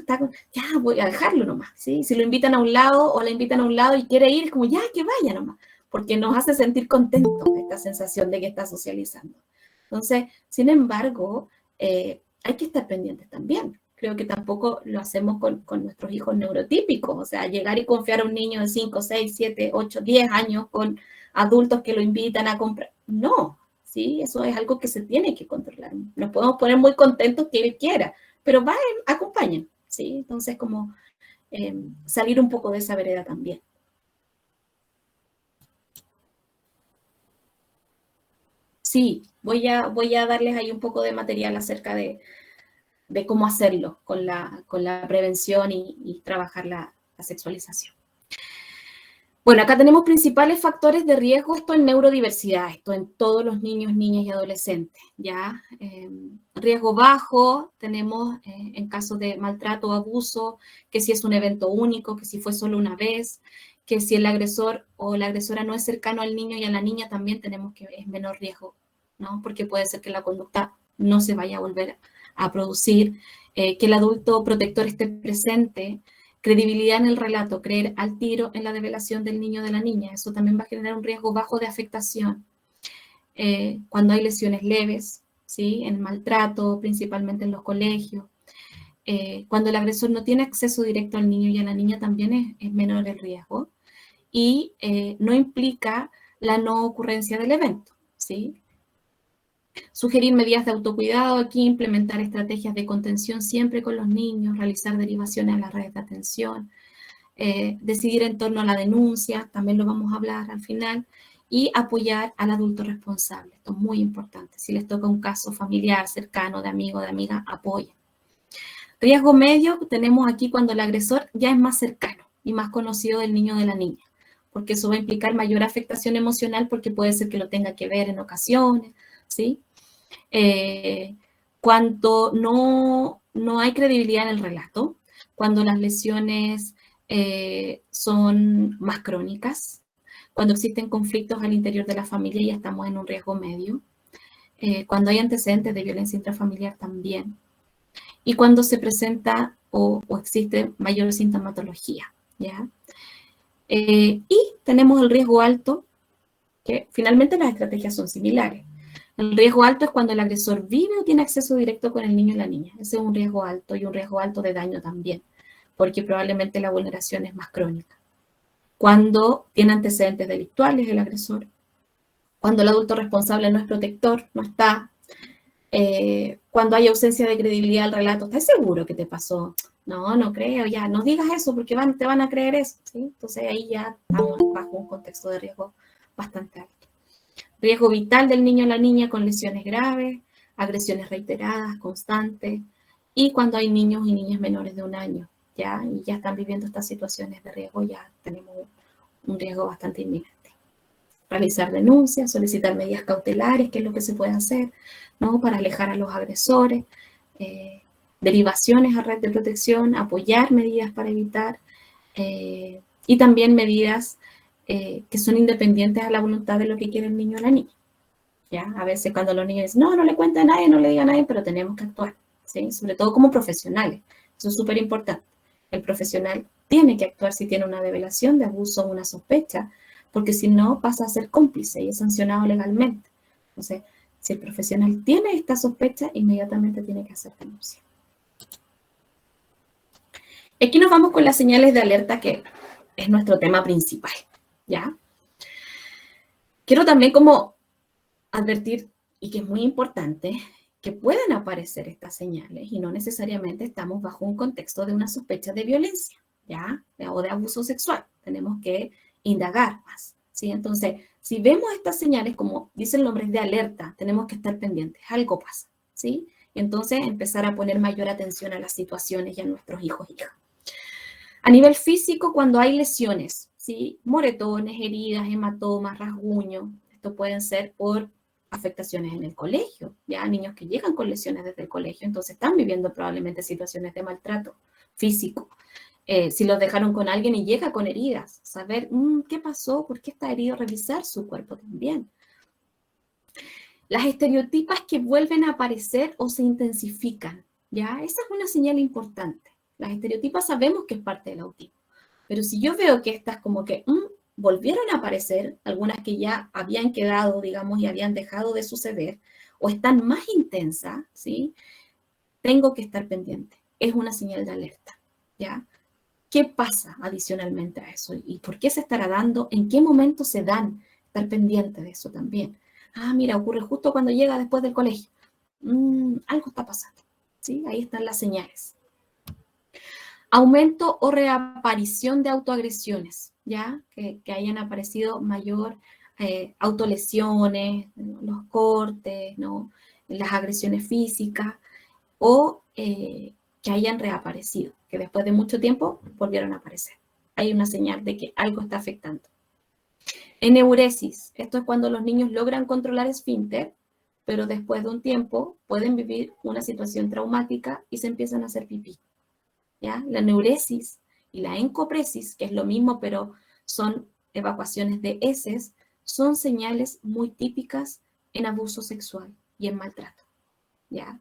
S1: ya voy a dejarlo nomás, ¿sí? Si lo invitan a un lado o la invitan a un lado y quiere ir, es como, ya, que vaya nomás, porque nos hace sentir contentos esta sensación de que está socializando. Entonces, sin embargo, hay que estar pendientes también. Creo que tampoco lo hacemos con nuestros hijos neurotípicos, o sea, llegar y confiar a un niño de 5, 6, 7, 8, 10 años con adultos que lo invitan a comprar. No, ¿sí? Eso es algo que se tiene que controlar. Nos podemos poner muy contentos que él quiera, pero acompañen, ¿sí? Entonces, como salir un poco de esa vereda también. Sí, voy a darles ahí un poco de material acerca de cómo hacerlo con la prevención y trabajar la sexualización. Bueno, acá tenemos principales factores de riesgo, esto en neurodiversidad, esto en todos los niños, niñas y adolescentes, ¿ya? Riesgo bajo tenemos en caso de maltrato o abuso, que si es un evento único, que si fue solo una vez, que si el agresor o la agresora no es cercano al niño y a la niña, también tenemos que es menor riesgo, ¿no? Porque puede ser que la conducta no se vaya a volver a producir, que el adulto protector esté presente, credibilidad en el relato, creer al tiro en la develación del niño o de la niña. Eso también va a generar un riesgo bajo de afectación. Cuando hay lesiones leves, ¿sí? En maltrato, principalmente en los colegios. Cuando el agresor no tiene acceso directo al niño y a la niña, también es menor el riesgo. Y no implica la no ocurrencia del evento, ¿sí? Sugerir medidas de autocuidado aquí, implementar estrategias de contención siempre con los niños, realizar derivaciones a las redes de atención, decidir en torno a la denuncia, también lo vamos a hablar al final, y apoyar al adulto responsable. Esto es muy importante. Si les toca un caso familiar, cercano, de amigo, de amiga, apoyen. Riesgo medio tenemos aquí cuando el agresor ya es más cercano y más conocido del niño o de la niña, porque eso va a implicar mayor afectación emocional porque puede ser que lo tenga que ver en ocasiones, ¿sí? Cuando no hay credibilidad en el relato, cuando las lesiones son más crónicas, cuando existen conflictos al interior de la familia y ya estamos en un riesgo medio, cuando hay antecedentes de violencia intrafamiliar también, y cuando se presenta o existe mayor sintomatología, ¿ya? Y tenemos el riesgo alto, que finalmente las estrategias son similares. El riesgo alto es cuando el agresor vive o tiene acceso directo con el niño y la niña. Ese es un riesgo alto y un riesgo alto de daño también, porque probablemente la vulneración es más crónica. Cuando tiene antecedentes delictuales el agresor, cuando el adulto responsable no es protector, no está, cuando hay ausencia de credibilidad al relato, ¿estás seguro que te pasó? No, no creo, ya, no digas eso porque te van a creer eso, ¿sí? Entonces ahí ya estamos bajo un contexto de riesgo bastante alto. Riesgo vital del niño o la niña con lesiones graves, agresiones reiteradas, constantes, y cuando hay niños y niñas menores de 1 año, ¿ya? Y ya están viviendo estas situaciones de riesgo, ya tenemos un riesgo bastante inminente. Realizar denuncias, solicitar medidas cautelares, que es lo que se puede hacer, ¿no? Para alejar a los agresores, derivaciones a red de protección, apoyar medidas para evitar, y también medidas que son independientes a la voluntad de lo que quiere el niño o la niña. ¿Ya? A veces cuando los niños dicen, no, no le cuente a nadie, no le diga a nadie, pero tenemos que actuar, ¿sí? Sobre todo como profesionales. Eso es súper importante. El profesional tiene que actuar si tiene una revelación de abuso o una sospecha, porque si no pasa a ser cómplice y es sancionado legalmente. Entonces, si el profesional tiene esta sospecha, inmediatamente tiene que hacer denuncia. Aquí nos vamos con las señales de alerta, que es nuestro tema principal, ¿ya? Quiero también como advertir, y que es muy importante, que pueden aparecer estas señales y no necesariamente estamos bajo un contexto de una sospecha de violencia, ¿ya? O de abuso sexual. Tenemos que indagar más, ¿sí? Entonces, si vemos estas señales, como dice el nombre, es de alerta, tenemos que estar pendientes, algo pasa, ¿sí? Y entonces empezar a poner mayor atención a las situaciones y a nuestros hijos e hijas. A nivel físico, cuando hay lesiones, ¿sí? Moretones, heridas, hematomas, rasguños, esto pueden ser por afectaciones en el colegio, ya niños que llegan con lesiones desde el colegio, entonces están viviendo probablemente situaciones de maltrato físico. Si los dejaron con alguien y llega con heridas, saber qué pasó, por qué está herido, revisar su cuerpo también. Las estereotipas que vuelven a aparecer o se intensifican, ¿ya? Esa es una señal importante. Las estereotipas sabemos que es parte del autismo, pero si yo veo que estas como que volvieron a aparecer, algunas que ya habían quedado, digamos, y habían dejado de suceder, o están más intensas, ¿sí? Tengo que estar pendiente. Es una señal de alerta, ¿ya? ¿Qué pasa adicionalmente a eso? ¿Y por qué se estará dando? ¿En qué momento se dan? Estar pendiente de eso también. Ah, mira, ocurre justo cuando llega después del colegio. Algo está pasando, ¿sí? Ahí están las señales. Aumento o reaparición de autoagresiones, ¿ya? Que hayan aparecido mayor autolesiones, los cortes, ¿no? Las agresiones físicas, o que hayan reaparecido, que después de mucho tiempo volvieron a aparecer. Hay una señal de que algo está afectando. Eneuresis, esto es cuando los niños logran controlar esfínter, pero después de un tiempo pueden vivir una situación traumática y se empiezan a hacer pipí. ¿Ya? La neuresis y la encopresis, que es lo mismo, pero son evacuaciones de heces, son señales muy típicas en abuso sexual y en maltrato. ¿Ya?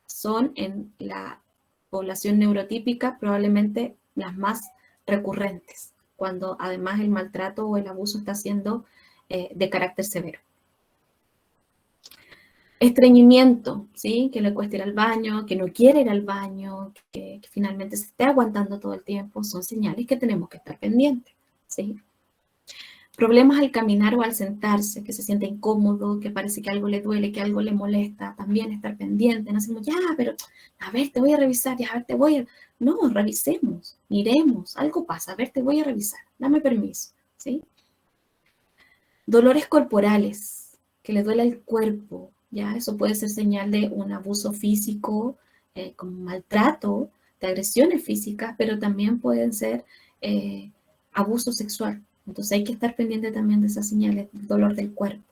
S1: Son en la población neurotípica probablemente las más recurrentes, cuando además el maltrato o el abuso está siendo de carácter severo. Estreñimiento, ¿sí? Que le cuesta ir al baño, que no quiere ir al baño, que finalmente se esté aguantando todo el tiempo, son señales que tenemos que estar pendientes, ¿sí? Problemas al caminar o al sentarse, que se siente incómodo, que parece que algo le duele, que algo le molesta, también estar pendiente, no hacemos, ya, pero a ver, te voy a revisar, ya, a ver, te voy a... No, revisemos, miremos, algo pasa, a ver, te voy a revisar, dame permiso, ¿sí? Dolores corporales, que le duele el cuerpo, ¿ya? Eso puede ser señal de un abuso físico, como maltrato, de agresiones físicas, pero también pueden ser abuso sexual. Entonces hay que estar pendiente también de esas señales, del dolor del cuerpo.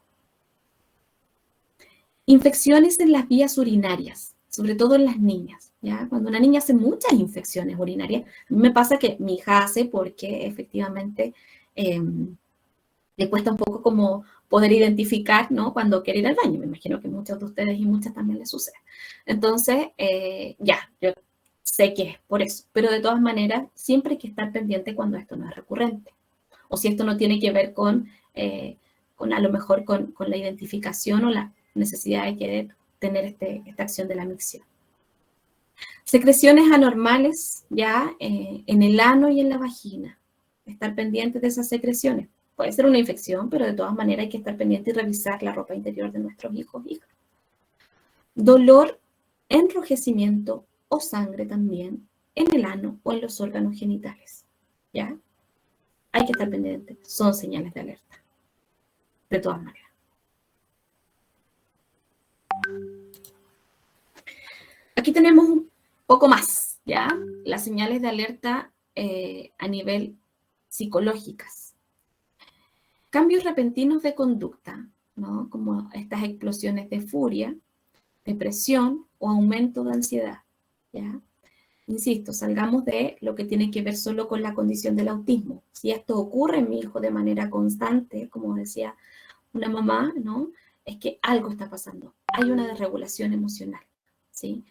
S1: Infecciones en las vías urinarias, sobre todo en las niñas, ¿ya? Cuando una niña hace muchas infecciones urinarias, a mí me pasa que mi hija hace porque efectivamente le cuesta un poco como poder identificar, ¿no? Cuando quiere ir al baño. Me imagino que muchos de ustedes y muchas también les sucede. Entonces, ya, yo sé que es por eso. Pero de todas maneras, siempre hay que estar pendiente cuando esto no es recurrente. O si esto no tiene que ver con a lo mejor con la identificación o necesidad de querer tener esta acción de la micción. Secreciones anormales ya en el ano y en la vagina. Estar pendientes de esas secreciones. Puede ser una infección, pero de todas maneras hay que estar pendiente y revisar la ropa interior de nuestros hijos e hijas. Dolor, enrojecimiento o sangre también en el ano o en los órganos genitales. ¿Ya? Hay que estar pendientes. Son señales de alerta. De todas maneras. Aquí tenemos un poco más, ¿ya? Las señales de alerta a nivel psicológicas. Cambios repentinos de conducta, ¿no? Como estas explosiones de furia, depresión o aumento de ansiedad, ¿ya? Insisto, salgamos de lo que tiene que ver solo con la condición del autismo. Si esto ocurre en mi hijo de manera constante, como decía una mamá, ¿no? Es que algo está pasando. Hay una desregulación emocional, ¿sí?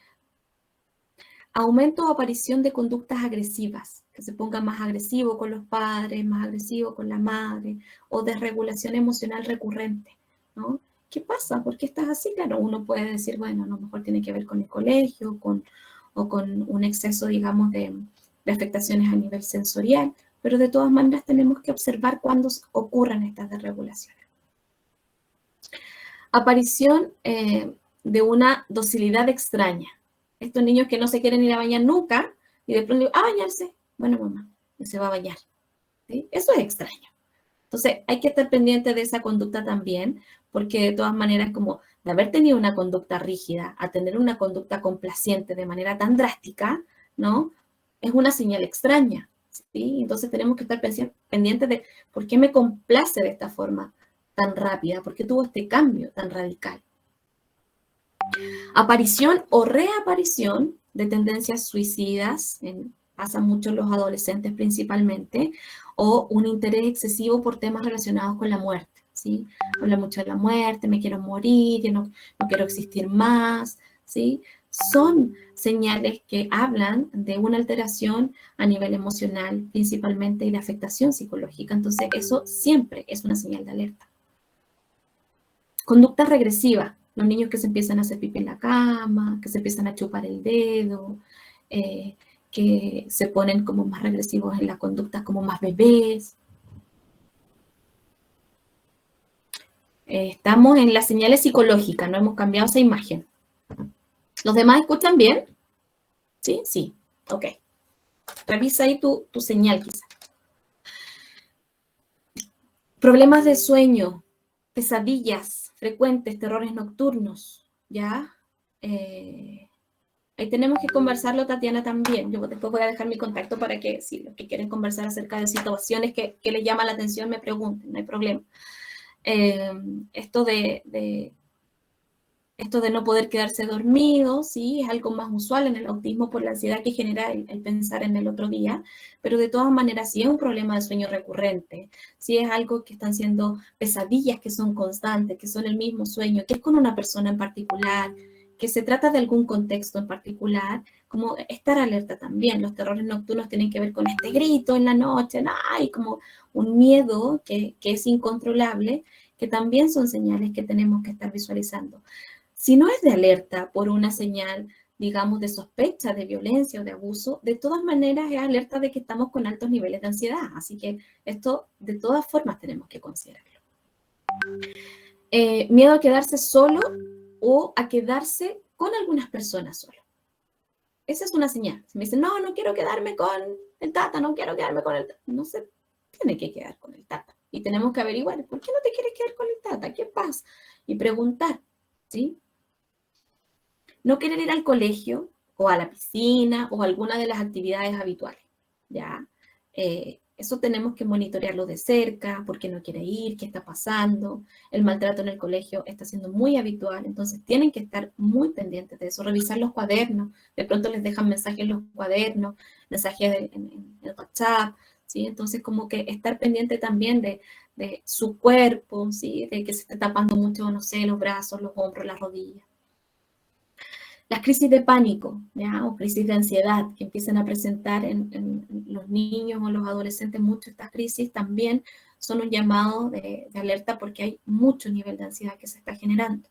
S1: Aumento o aparición de conductas agresivas, que se ponga más agresivo con los padres, más agresivo con la madre, o desregulación emocional recurrente, ¿no? ¿Qué pasa? ¿Por qué estás así? Claro, uno puede decir, bueno, a lo mejor tiene que ver con el colegio, o con un exceso, digamos, de afectaciones a nivel sensorial, pero de todas maneras tenemos que observar cuándo ocurren estas desregulaciones. Aparición de una docilidad extraña. Estos niños que no se quieren ir a bañar nunca, y de pronto digo, a bañarse. Bueno, mamá, y se va a bañar. ¿Sí? Eso es extraño. Entonces, hay que estar pendiente de esa conducta también, porque de todas maneras, como de haber tenido una conducta rígida a tener una conducta complaciente de manera tan drástica, ¿no? Es una señal extraña, ¿sí? Entonces, tenemos que estar pendientes de por qué me complace de esta forma tan rápida, por qué tuvo este cambio tan radical. Aparición o reaparición de tendencias suicidas, pasa mucho en los adolescentes principalmente, o un interés excesivo por temas relacionados con la muerte, ¿sí? Habla mucho de la muerte, me quiero morir, yo no quiero existir más, ¿sí? Son señales que hablan de una alteración a nivel emocional principalmente y de afectación psicológica. Entonces, eso siempre es una señal de alerta. Conducta regresiva, los niños que se empiezan a hacer pipí en la cama, que se empiezan a chupar el dedo, que se ponen como más regresivos en la conducta, como más bebés. Estamos en las señales psicológicas, no hemos cambiado esa imagen. ¿Los demás escuchan bien? ¿Sí? Sí. Ok. Revisa ahí tu señal quizá. Problemas de sueño, pesadillas frecuentes, terrores nocturnos, ¿ya? Ahí tenemos que conversarlo, Tatiana, también. Yo después voy a dejar mi contacto para que si los que quieren conversar acerca de situaciones que les llama la atención me pregunten, no hay problema. Esto de no poder quedarse dormido, sí, es algo más usual en el autismo por la ansiedad que genera el pensar en el otro día, pero de todas maneras sí es un problema de sueño recurrente, sí es algo que están siendo pesadillas que son constantes, que son el mismo sueño, que es con una persona en particular, que se trata de algún contexto en particular, como estar alerta también. Los terrores nocturnos tienen que ver con este grito en la noche, hay como un miedo que es incontrolable, que también son señales que tenemos que estar visualizando. Si no es de alerta por una señal, digamos, de sospecha de violencia o de abuso, de todas maneras es alerta de que estamos con altos niveles de ansiedad. Así que esto de todas formas tenemos que considerarlo. Miedo a quedarse solo o a quedarse con algunas personas solo. Esa es una señal. Si me dicen, no quiero quedarme con el tata, no quiero quedarme con el tata. No se tiene que quedar con el tata. Y tenemos que averiguar, ¿por qué no te quieres quedar con el tata? ¿Qué pasa? Y preguntar, ¿sí? No querer ir al colegio o a la piscina o a alguna de las actividades habituales, ¿ya? Eso tenemos que monitorearlo de cerca, por qué no quiere ir, qué está pasando. El maltrato en el colegio está siendo muy habitual, entonces tienen que estar muy pendientes de eso, revisar los cuadernos, de pronto les dejan mensajes en los cuadernos, mensajes en el WhatsApp, ¿sí? Entonces como que estar pendiente también de su cuerpo, ¿sí? De que se esté tapando mucho, no sé, los brazos, los hombros, las rodillas. Las crisis de pánico, ¿ya? O crisis de ansiedad que empiezan a presentar en los niños o los adolescentes, mucho estas crisis también son un llamado de alerta porque hay mucho nivel de ansiedad que se está generando.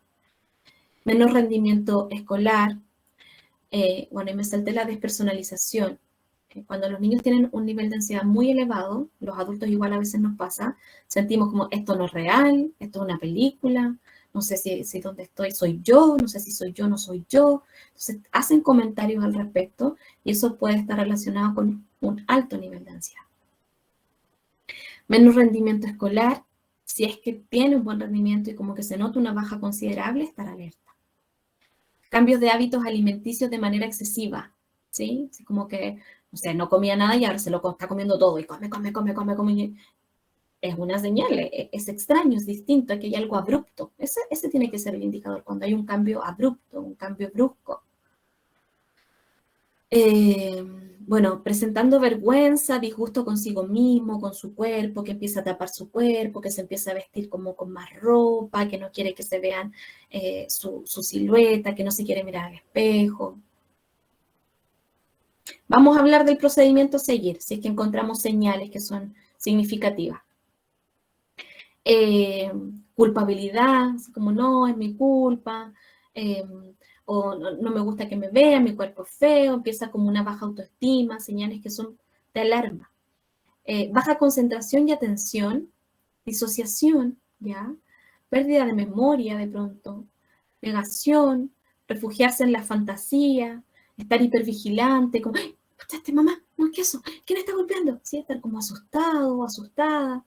S1: menos rendimiento escolar. Bueno, y me salté la despersonalización. Cuando los niños tienen un nivel de ansiedad muy elevado, los adultos igual a veces nos pasa, sentimos como esto no es real, esto es una película, no sé si donde estoy soy yo, no sé si soy yo, no soy yo. Entonces hacen comentarios al respecto y eso puede estar relacionado con un alto nivel de ansiedad. Menos rendimiento escolar, si es que tiene un buen rendimiento y como que se nota una baja considerable, estar alerta. Cambios de hábitos alimenticios de manera excesiva, ¿sí? Así como que, no sé, no comía nada y ahora se lo está comiendo todo y come. Es una señal, es extraño, es distinto, aquí hay algo abrupto. Ese tiene que ser el indicador, cuando hay un cambio abrupto, un cambio brusco. Bueno, presentando vergüenza, disgusto consigo mismo, con su cuerpo, que empieza a tapar su cuerpo, que se empieza a vestir como con más ropa, que no quiere que se vean su silueta, que no se quiere mirar al espejo. Vamos a hablar del procedimiento a seguir, si es que encontramos señales que son significativas. Culpabilidad, así como no, es mi culpa, o no me gusta que me vean, mi cuerpo es feo, empieza como una baja autoestima, señales que son de alarma. Baja concentración y atención, disociación, ¿ya? Pérdida de memoria de pronto, negación, refugiarse en la fantasía, estar hipervigilante, como, ¡ay! ¿Escuchaste, mamá? No, ¿qué es eso? ¿Quién está golpeando? Sí, estar como asustado o asustada.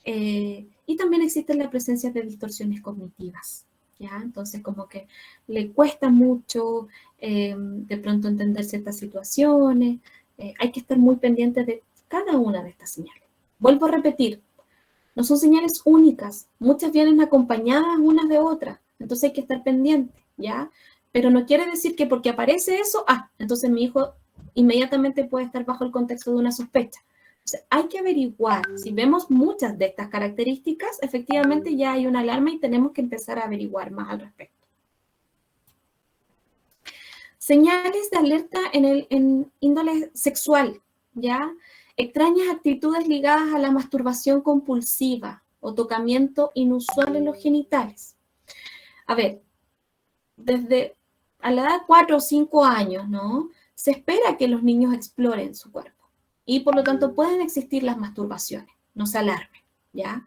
S1: Y también existe la presencia de distorsiones cognitivas, ¿ya? Entonces, como que le cuesta mucho de pronto entender ciertas situaciones. Hay que estar muy pendientes de cada una de estas señales. Vuelvo a repetir, no son señales únicas, muchas vienen acompañadas unas de otras, entonces hay que estar pendiente, ¿ya? Pero no quiere decir que porque aparece eso, entonces mi hijo inmediatamente puede estar bajo el contexto de una sospecha. O sea, hay que averiguar, si vemos muchas de estas características, efectivamente ya hay una alarma y tenemos que empezar a averiguar más al respecto. Señales de alerta en índole sexual, ¿ya? Extrañas actitudes ligadas a la masturbación compulsiva o tocamiento inusual en los genitales. A ver, desde a la edad de 4 o 5 años, ¿no? Se espera que los niños exploren su cuerpo y por lo tanto pueden existir las masturbaciones, no se alarmen, ¿ya?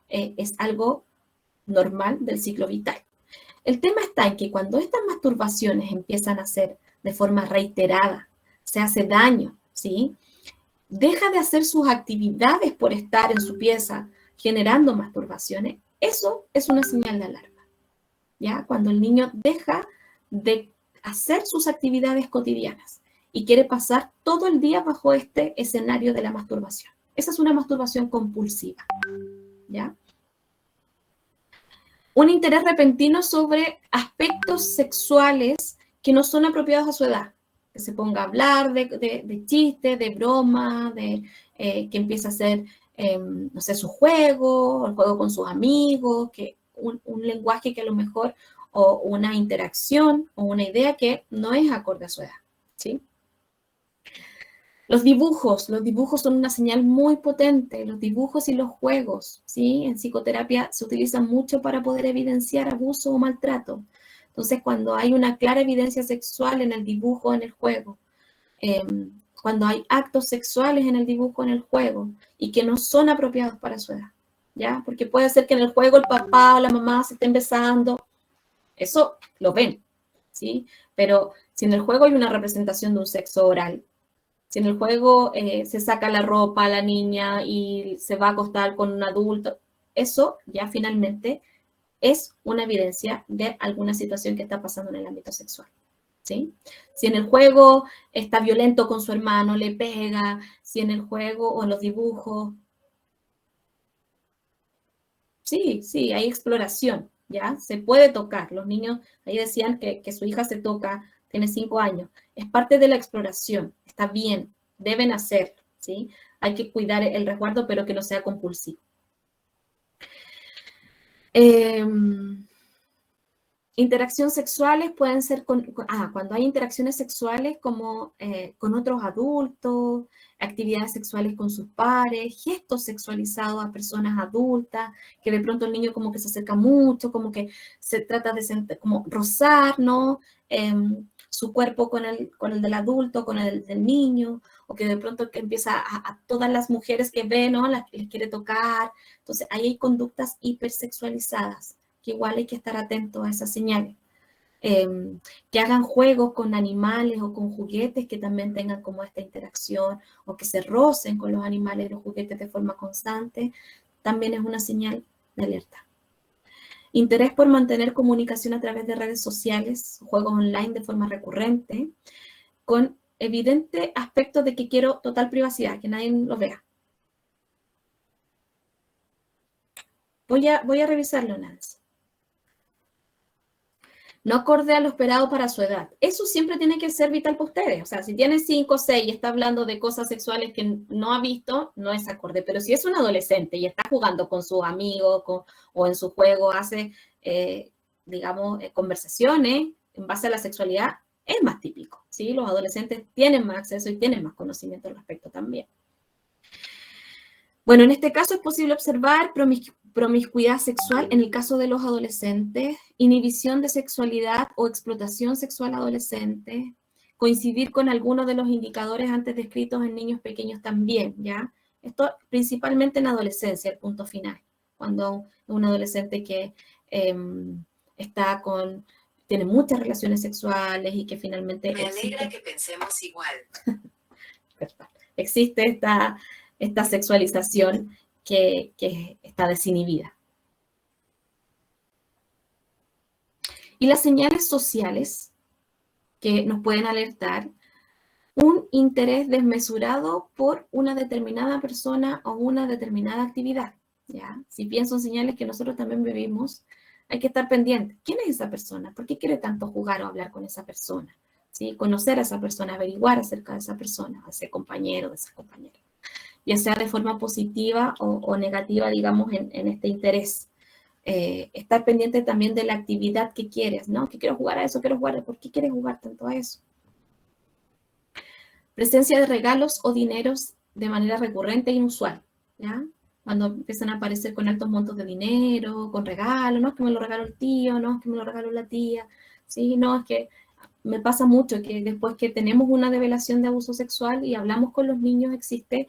S1: Es algo normal del ciclo vital. El tema está en que cuando estas masturbaciones empiezan a ser de forma reiterada, se hace daño, ¿sí? Deja de hacer sus actividades por estar en su pieza generando masturbaciones, eso es una señal de alarma, ¿ya? Cuando el niño deja de hacer sus actividades cotidianas y quiere pasar todo el día bajo este escenario de la masturbación. Esa es una masturbación compulsiva, ¿ya? Un interés repentino sobre aspectos sexuales que no son apropiados a su edad. Que se ponga a hablar de chistes, de bromas, que empiece a hacer, no sé, su juego, el juego con sus amigos, que un lenguaje que a lo mejor, o una interacción, o una idea que no es acorde a su edad, ¿sí? Los dibujos son una señal muy potente, los dibujos y los juegos, ¿sí? En psicoterapia se utilizan mucho para poder evidenciar abuso o maltrato. Entonces, cuando hay una clara evidencia sexual en el dibujo o en el juego, cuando hay actos sexuales en el dibujo o en el juego y que no son apropiados para su edad, ¿ya? Porque puede ser que en el juego el papá o la mamá se estén besando, eso lo ven, ¿sí? Pero si en el juego hay una representación de un sexo oral, si en el juego se saca la ropa a la niña y se va a acostar con un adulto, eso ya finalmente es una evidencia de alguna situación que está pasando en el ámbito sexual, ¿sí? Si en el juego está violento con su hermano, le pega, si en el juego o en los dibujos, sí, hay exploración, ¿ya? Se puede tocar. Los niños, ahí decían que su hija se toca, tiene 5 años. Es parte de la exploración, está bien, deben hacerlo, ¿sí? Hay que cuidar el resguardo, pero que no sea compulsivo. Interacciones sexuales pueden ser cuando hay interacciones sexuales como con otros adultos, actividades sexuales con sus pares, gestos sexualizados a personas adultas, que de pronto el niño como que se acerca mucho, como que se trata de como rozar, ¿no? Su cuerpo con el del adulto, con el del niño, o que de pronto que empieza a todas las mujeres que ve, ¿no? Les quiere tocar. Entonces, ahí hay conductas hipersexualizadas, que igual hay que estar atento a esas señales. Que hagan juegos con animales o con juguetes que también tengan como esta interacción, o que se rocen con los animales y los juguetes de forma constante, también es una señal de alerta. Interés por mantener comunicación a través de redes sociales, juegos online de forma recurrente, con evidente aspecto de que quiero total privacidad, que nadie lo vea. Voy a revisarlo, Nancy. No acorde a lo esperado para su edad. Eso siempre tiene que ser vital para ustedes. O sea, si tiene 5 o 6 y está hablando de cosas sexuales que no ha visto, no es acorde. Pero si es un adolescente y está jugando con sus amigos o en su juego hace, digamos, conversaciones en base a la sexualidad, es más típico, ¿sí? Los adolescentes tienen más acceso y tienen más conocimiento al respecto también. Bueno, en este caso es posible observar promiscuidad sexual en el caso de los adolescentes, inhibición de sexualidad o explotación sexual adolescente, coincidir con algunos de los indicadores antes descritos en niños pequeños también, ¿ya? Esto principalmente en adolescencia, el punto final, cuando un adolescente que tiene muchas relaciones sexuales y que finalmente...
S2: Me alegra que pensemos igual.
S1: Existe esta sexualización que está desinhibida. Y las señales sociales que nos pueden alertar: un interés desmesurado por una determinada persona o una determinada actividad, ¿ya? Si bien son señales que nosotros también vivimos, hay que estar pendientes. ¿Quién es esa persona? ¿Por qué quiere tanto jugar o hablar con esa persona? ¿Sí? Conocer a esa persona, averiguar acerca de esa persona, a ese compañero, de esa compañera, ya sea de forma positiva o negativa, digamos, en este interés. Estar pendiente también de la actividad que quieres, ¿no? Que quiero jugar a eso, quiero jugar. ¿Por qué quieres jugar tanto a eso? Presencia de regalos o dineros de manera recurrente e inusual, ¿ya? Cuando empiezan a aparecer con altos montos de dinero, con regalos, no es que me lo regaló el tío, no es que me lo regaló la tía, ¿sí? No, es que me pasa mucho que después que tenemos una revelación de abuso sexual y hablamos con los niños, existe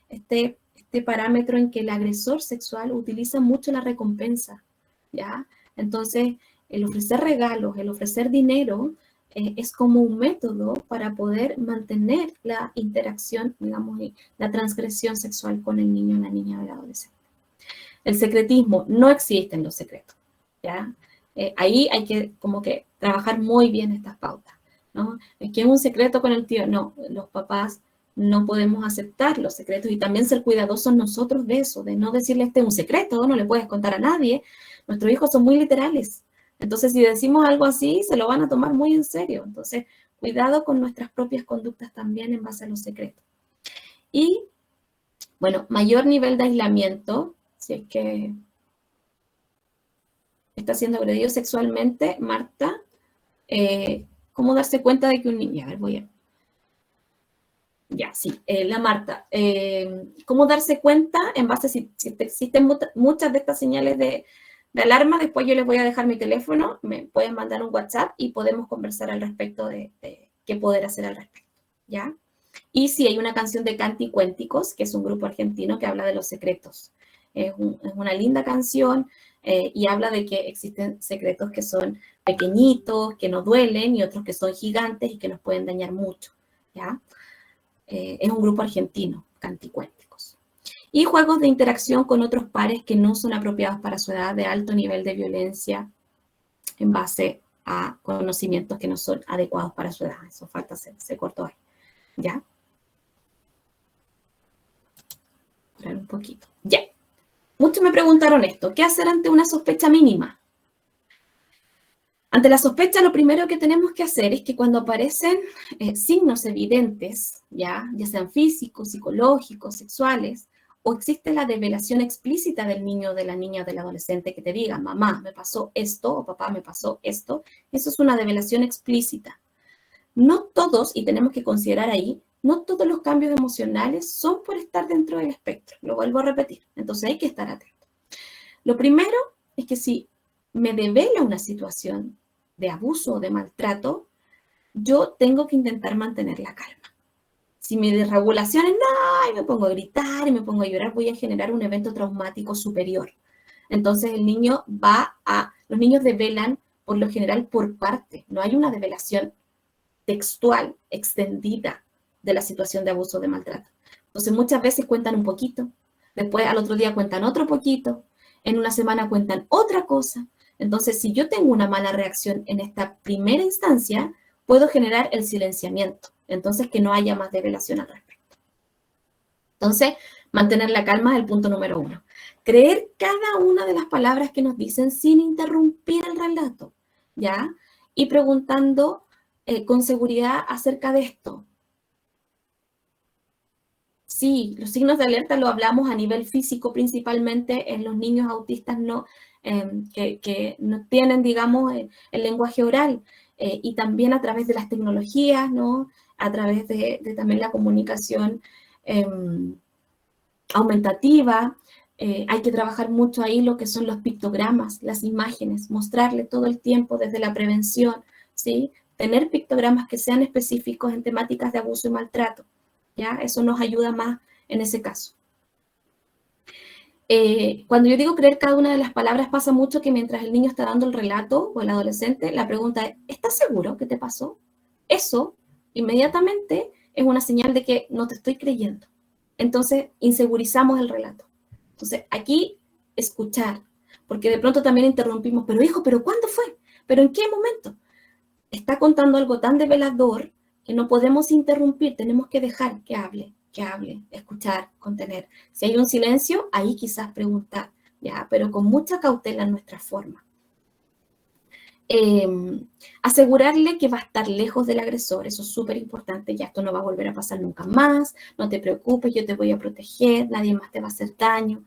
S1: este parámetro en que el agresor sexual utiliza mucho la recompensa, ¿ya? Entonces, el ofrecer regalos, el ofrecer dinero, es como un método para poder mantener la interacción, digamos, y la transgresión sexual con el niño, la niña o el adolescente. El secretismo, no existen los secretos, ¿ya? Ahí hay que como que trabajar muy bien estas pautas, ¿no? Es que es un secreto con el tío, no, los papás no podemos aceptar los secretos y también ser cuidadosos nosotros de eso, de no decirle este es un secreto, no le puedes contar a nadie. Nuestros hijos son muy literales, entonces si decimos algo así se lo van a tomar muy en serio. Entonces, cuidado con nuestras propias conductas también en base a los secretos. Y, bueno, mayor nivel de aislamiento, si es que está siendo agredido sexualmente, Marta, ¿cómo darse cuenta de que un niño... A ver, voy a... Ya, sí, la Marta. ¿Cómo darse cuenta en base a si existen muchas de estas señales de alarma? Después yo les voy a dejar mi teléfono, me pueden mandar un WhatsApp y podemos conversar al respecto de qué poder hacer al respecto, ¿ya? Y sí, hay una canción de Canticuénticos, que es un grupo argentino que habla de los secretos. Es una linda canción y habla de que existen secretos que son pequeñitos, que no duelen, y otros que son gigantes y que nos pueden dañar mucho, ¿ya? Es un grupo argentino, Canticuénticos. Y juegos de interacción con otros pares que no son apropiados para su edad, de alto nivel de violencia en base a conocimientos que no son adecuados para su edad. Eso falta, se cortó ahí, ¿ya? Traer un poquito. Ya. Muchos me preguntaron esto. ¿Qué hacer ante una sospecha mínima? Ante la sospecha, lo primero que tenemos que hacer es que cuando aparecen signos evidentes, ya sean físicos, psicológicos, sexuales, o existe la develación explícita del niño, de la niña, del adolescente que te diga, mamá, me pasó esto, o papá, me pasó esto. Eso es una develación explícita. No todos, y tenemos que considerar ahí, no todos los cambios emocionales son por estar dentro del espectro. Lo vuelvo a repetir. Entonces hay que estar atento. Lo primero es que si me devela una situación de abuso o de maltrato, yo tengo que intentar mantener la calma. Si mi desregulación es, no, y me pongo a gritar y me pongo a llorar, voy a generar un evento traumático superior. Entonces el niño los niños develan por lo general por parte, no hay una develación textual, extendida de la situación de abuso o de maltrato. Entonces muchas veces cuentan un poquito, después al otro día cuentan otro poquito, en una semana cuentan otra cosa. Entonces si yo tengo una mala reacción en esta primera instancia, puedo generar el silenciamiento. Entonces, que no haya más develación al respecto. Entonces, mantener la calma es el punto número 1. Creer cada una de las palabras que nos dicen sin interrumpir el relato, ¿ya? Y preguntando con seguridad acerca de esto. Sí, los signos de alerta lo hablamos a nivel físico, principalmente en los niños autistas que no tienen, digamos, el lenguaje oral. Y también a través de las tecnologías, ¿no? A través de también la comunicación aumentativa. Hay que trabajar mucho ahí lo que son los pictogramas, las imágenes, mostrarle todo el tiempo desde la prevención, ¿sí? Tener pictogramas que sean específicos en temáticas de abuso y maltrato, ¿ya? Eso nos ayuda más en ese caso. Cuando yo digo creer cada una de las palabras, pasa mucho que mientras el niño está dando el relato o el adolescente, la pregunta es, ¿estás seguro que te pasó? Eso inmediatamente es una señal de que no te estoy creyendo. Entonces, insegurizamos el relato. Entonces, aquí, escuchar, porque de pronto también interrumpimos, pero hijo, ¿pero cuándo fue? ¿Pero en qué momento? Está contando algo tan develador que no podemos interrumpir, tenemos que dejar que hable, escuchar, contener. Si hay un silencio, ahí quizás preguntar, ¿ya? Pero con mucha cautela en nuestra forma. Asegurarle que va a estar lejos del agresor, eso es súper importante, ya esto no va a volver a pasar nunca más, no te preocupes, yo te voy a proteger, nadie más te va a hacer daño,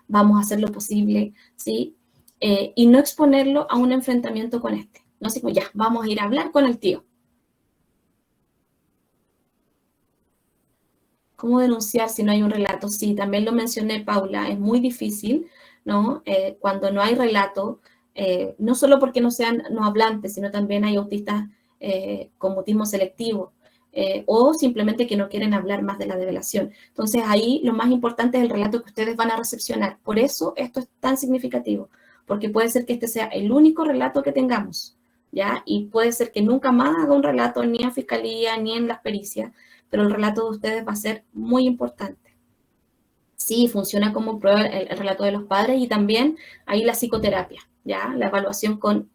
S1: vamos a hacer lo posible, ¿sí? Y no exponerlo a un enfrentamiento con este, no sé, ya, vamos a ir a hablar con el tío. ¿Cómo denunciar si no hay un relato? Sí, también lo mencioné, Paula, es muy difícil, ¿no? Cuando no hay relato, no solo porque no sean no hablantes, sino también hay autistas con mutismo selectivo, o simplemente que no quieren hablar más de la develación. Entonces ahí lo más importante es el relato que ustedes van a recepcionar. Por eso esto es tan significativo, porque puede ser que este sea el único relato que tengamos, ¿ya? Y puede ser que nunca más haga un relato ni en fiscalía ni en las pericias, pero el relato de ustedes va a ser muy importante. Sí, funciona como prueba el relato de los padres y también ahí la psicoterapia, ¿ya? La evaluación con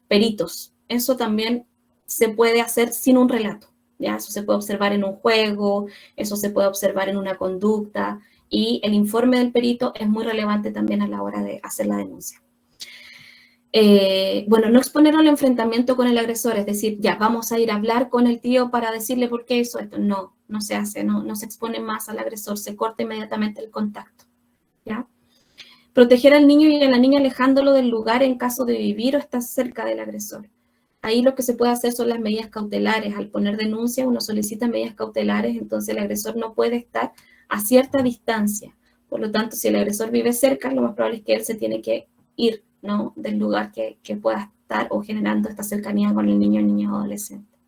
S1: peritos. Eso también se puede hacer sin un relato, ¿ya? Eso se puede observar en un juego, eso se puede observar en una conducta y el informe del perito es muy relevante también a la hora de hacer la denuncia. Bueno, no exponer al enfrentamiento con el agresor, es decir, ya vamos a ir a hablar con el tío para decirle por qué hizo esto. No, no se hace, no se expone más al agresor, se corta inmediatamente el contacto, ¿ya? Proteger al niño y a la niña alejándolo del lugar en caso de vivir o estar cerca del agresor. Ahí lo que se puede hacer son las medidas cautelares. Al poner denuncia, uno solicita medidas cautelares, entonces el agresor no puede estar a cierta distancia. Por lo tanto, si el agresor vive cerca, lo más probable es que él se tiene que ir, ¿no? Del lugar que pueda estar o generando esta cercanía con el niño, niña o adolescente.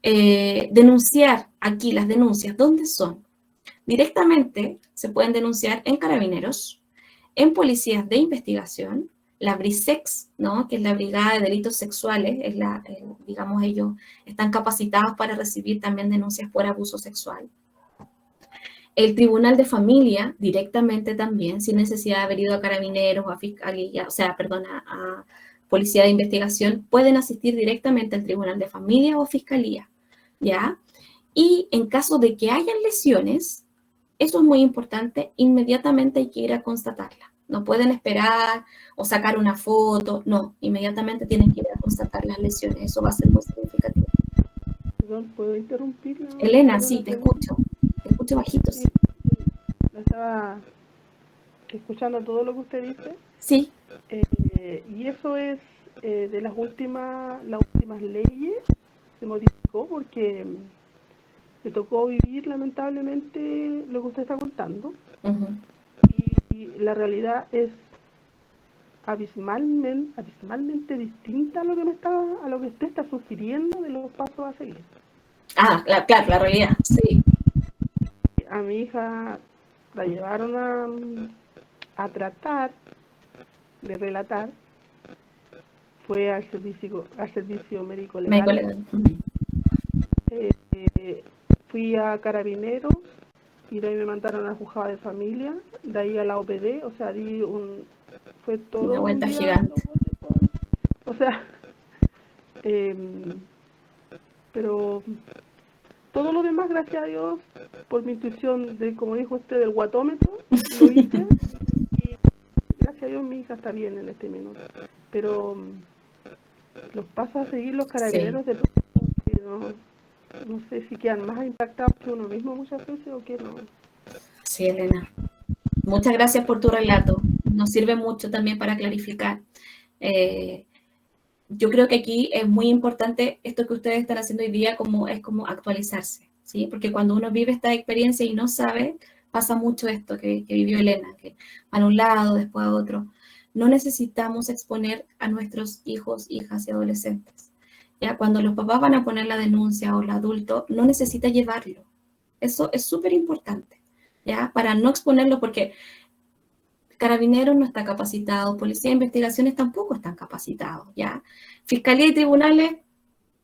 S1: Denunciar, aquí las denuncias, ¿dónde son? Directamente se pueden denunciar en Carabineros, en policías de investigación, la BRISEX, ¿no? Que es la Brigada de Delitos Sexuales, digamos, ellos están capacitados para recibir también denuncias por abuso sexual. El Tribunal de Familia, directamente también, sin necesidad de haber ido a Carabineros o a Fiscalía, a Policía de Investigación, pueden asistir directamente al Tribunal de Familia o Fiscalía, ¿ya? Y en caso de que hayan lesiones, eso es muy importante, inmediatamente hay que ir a constatarla. No pueden esperar o sacar una foto, no, inmediatamente tienen que ir a constatar las lesiones, eso va a ser muy significativo.
S3: Perdón, ¿puedo interrumpirla?
S1: Elena, sí, te escucho bajito. Sí.
S3: La estaba escuchando todo lo que usted dice,
S1: Sí.
S3: y eso es de las últimas leyes se modificó porque me tocó vivir lamentablemente lo que usted está contando, y la realidad es abismalmente distinta a lo que usted está sugiriendo de los pasos a seguir.
S1: Claro, la realidad, sí.
S3: A mi hija la llevaron a tratar de relatar, fue al servicio médico legal. Fui a Carabineros y de ahí me mandaron a juzgado de familia, de ahí a la OPD, o sea, fue todo
S1: una vuelta
S3: un día,
S1: gigante.
S3: O sea, pero todo lo demás, gracias a Dios, por mi intuición de, como dijo usted, del guatómetro, lo hice y gracias a Dios mi hija está bien en este minuto. Pero los pasos a seguir los carabineros, sí, de no sé si quedan más impactados que uno mismo muchas veces o que no.
S1: Sí, Elena. Muchas gracias por tu relato. Nos sirve mucho también para clarificar. Yo creo que aquí es muy importante esto que ustedes están haciendo hoy día, es como actualizarse, ¿sí? Porque cuando uno vive esta experiencia y no sabe, pasa mucho esto que vivió Elena, que van a un lado, después a otro. No necesitamos exponer a nuestros hijos, hijas y adolescentes. ¿Ya? Cuando los papás van a poner la denuncia o el adulto, no necesita llevarlo. Eso es súper importante, ¿ya? Para no exponerlo, porque Carabineros no está capacitado, Policía de Investigaciones tampoco están capacitados, ¿ya? Fiscalía y tribunales,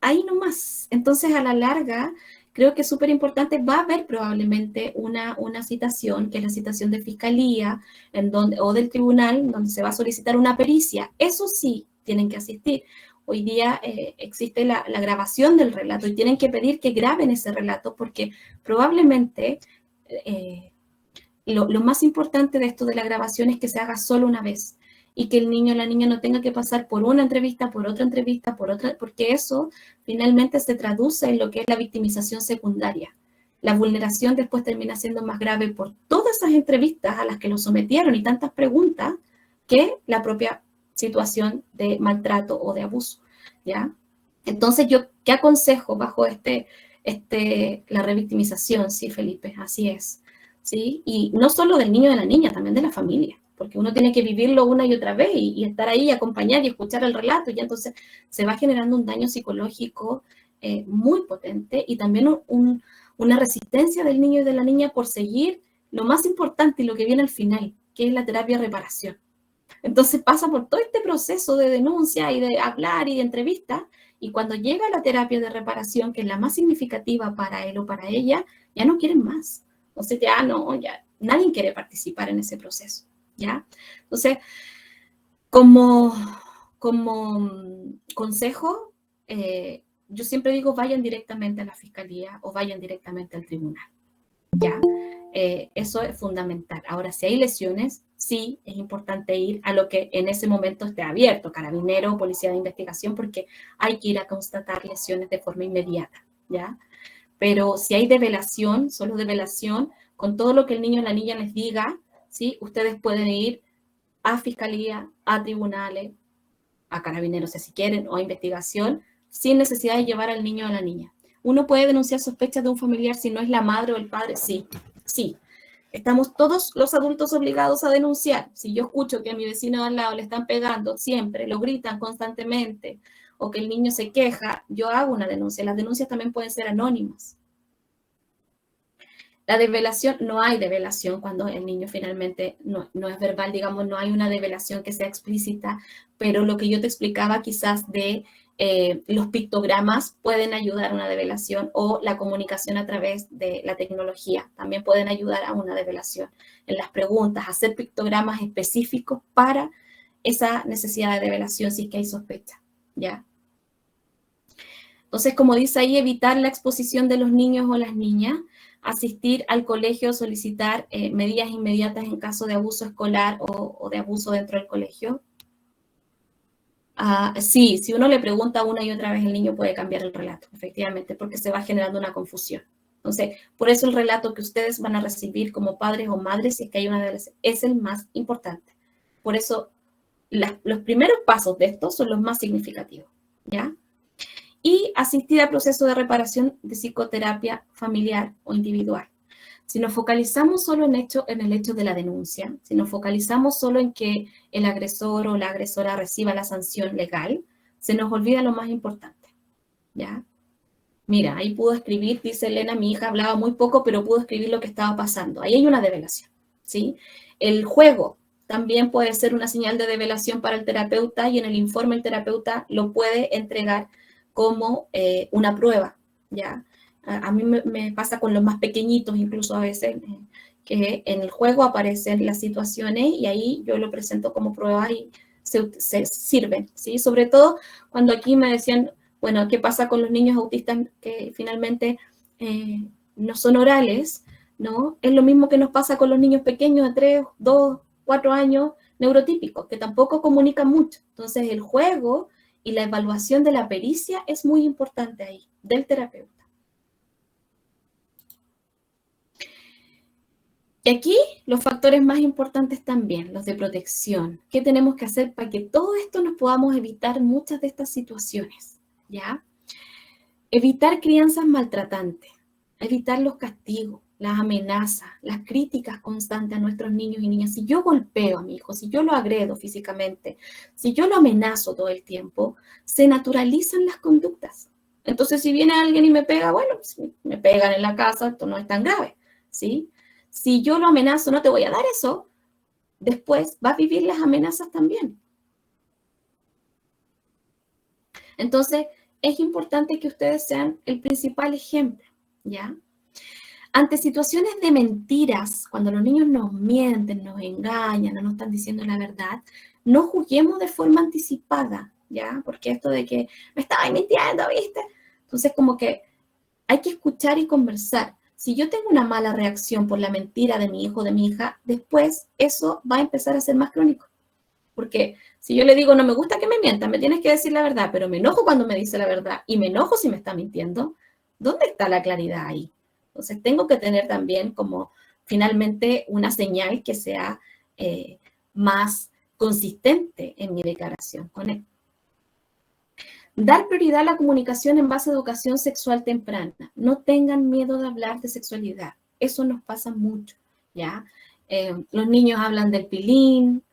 S1: ahí nomás. Entonces, a la larga, creo que es súper importante, va a haber probablemente una citación, que es la citación de fiscalía o del tribunal, donde se va a solicitar una pericia. Eso sí, tienen que asistir. Hoy día existe la grabación del relato y tienen que pedir que graben ese relato porque probablemente... Lo más importante de esto de la grabación es que se haga solo una vez y que el niño o la niña no tenga que pasar por una entrevista, por otra entrevista, por otra, porque eso finalmente se traduce en lo que es la victimización secundaria. La vulneración después termina siendo más grave por todas esas entrevistas a las que lo sometieron y tantas preguntas que la propia situación de maltrato o de abuso, ¿ya? Entonces, yo, ¿qué aconsejo bajo la revictimización? Sí, Felipe, así es. ¿Sí? Y no solo del niño y de la niña, también de la familia, porque uno tiene que vivirlo una y otra vez y estar ahí, acompañar y escuchar el relato, y entonces se va generando un daño psicológico muy potente y también una resistencia del niño y de la niña por seguir lo más importante y lo que viene al final, que es la terapia de reparación. Entonces pasa por todo este proceso de denuncia y de hablar y de entrevista, y cuando llega la terapia de reparación, que es la más significativa para él o para ella, ya no quieren más. Entonces ya nadie quiere participar en ese proceso, ¿ya? Entonces, como consejo, yo siempre digo, vayan directamente a la fiscalía o vayan directamente al tribunal, ¿ya? Eso es fundamental. Ahora, si hay lesiones, sí es importante ir a lo que en ese momento esté abierto, Carabinero, Policía de Investigación, porque hay que ir a constatar lesiones de forma inmediata, ¿ya? Pero si hay develación, solo develación, con todo lo que el niño o la niña les diga, ¿sí? Ustedes pueden ir a fiscalía, a tribunales, a carabineros si quieren, o a investigación, sin necesidad de llevar al niño o a la niña. ¿Uno puede denunciar sospechas de un familiar si no es la madre o el padre? Sí, sí. Estamos todos los adultos obligados a denunciar. Si yo escucho que a mi vecino de al lado le están pegando siempre, lo gritan constantemente, o que el niño se queja, yo hago una denuncia. Las denuncias también pueden ser anónimas. La develación, no hay develación cuando el niño finalmente no es verbal, digamos, no hay una develación que sea explícita, pero lo que yo te explicaba quizás de los pictogramas pueden ayudar a una develación, o la comunicación a través de la tecnología también pueden ayudar a una develación. En las preguntas, hacer pictogramas específicos para esa necesidad de develación si es que hay sospecha, ¿ya? Entonces, como dice ahí, evitar la exposición de los niños o las niñas, asistir al colegio, solicitar medidas inmediatas en caso de abuso escolar o de abuso dentro del colegio. Sí, si uno le pregunta una y otra vez, el niño puede cambiar el relato, efectivamente, porque se va generando una confusión, Entonces, por eso el relato que ustedes van a recibir como padres o madres, si es que hay una develación, es el más importante. Por eso, los primeros pasos de esto son los más significativos, ¿ya? Y asistir al proceso de reparación de psicoterapia familiar o individual. Si nos focalizamos solo en el hecho de la denuncia, si nos focalizamos solo en que el agresor o la agresora reciba la sanción legal, se nos olvida lo más importante, ¿ya? Mira, ahí pudo escribir, dice Elena, mi hija hablaba muy poco, pero pudo escribir lo que estaba pasando. Ahí hay una develación, ¿sí? El juego también puede ser una señal de develación para el terapeuta y en el informe el terapeuta lo puede entregar como una prueba, ¿ya? A mí me pasa con los más pequeñitos, incluso a veces, que en el juego aparecen las situaciones y ahí yo lo presento como prueba y se sirven, ¿sí? Sobre todo cuando aquí me decían, bueno, ¿qué pasa con los niños autistas que finalmente no son orales, ¿no? Es lo mismo que nos pasa con los niños pequeños de 3, 2, 4 años neurotípicos, que tampoco comunican mucho. Entonces, el juego y la evaluación de la pericia es muy importante ahí, del terapeuta. Y aquí los factores más importantes también, los de protección. ¿Qué tenemos que hacer para que todo esto nos podamos evitar muchas de estas situaciones? ¿Ya? Evitar crianzas maltratantes, evitar los castigos, las amenazas, las críticas constantes a nuestros niños y niñas. Si yo golpeo a mi hijo, si yo lo agredo físicamente, si yo lo amenazo todo el tiempo, se naturalizan las conductas. Entonces, si viene alguien y me pega, bueno, si me pegan en la casa, esto no es tan grave, ¿sí? Si yo lo amenazo, no te voy a dar eso, después va a vivir las amenazas también. Entonces, es importante que ustedes sean el principal ejemplo, ¿ya? Ante situaciones de mentiras, cuando los niños nos mienten, nos engañan, no nos están diciendo la verdad, no juzguemos de forma anticipada, ¿ya? Porque esto de que me estaba mintiendo, ¿viste? Entonces, como que hay que escuchar y conversar. Si yo tengo una mala reacción por la mentira de mi hijo o de mi hija, después eso va a empezar a ser más crónico. Porque si yo le digo, no me gusta que me mientan, me tienes que decir la verdad, pero me enojo cuando me dice la verdad y me enojo si me está mintiendo, ¿dónde está la claridad ahí? Entonces tengo que tener también como finalmente una señal que sea más consistente en mi declaración con él. Dar prioridad a la comunicación en base a educación sexual temprana. No tengan miedo de hablar de sexualidad. Eso nos pasa mucho, ¿ya? Los niños hablan del pilín,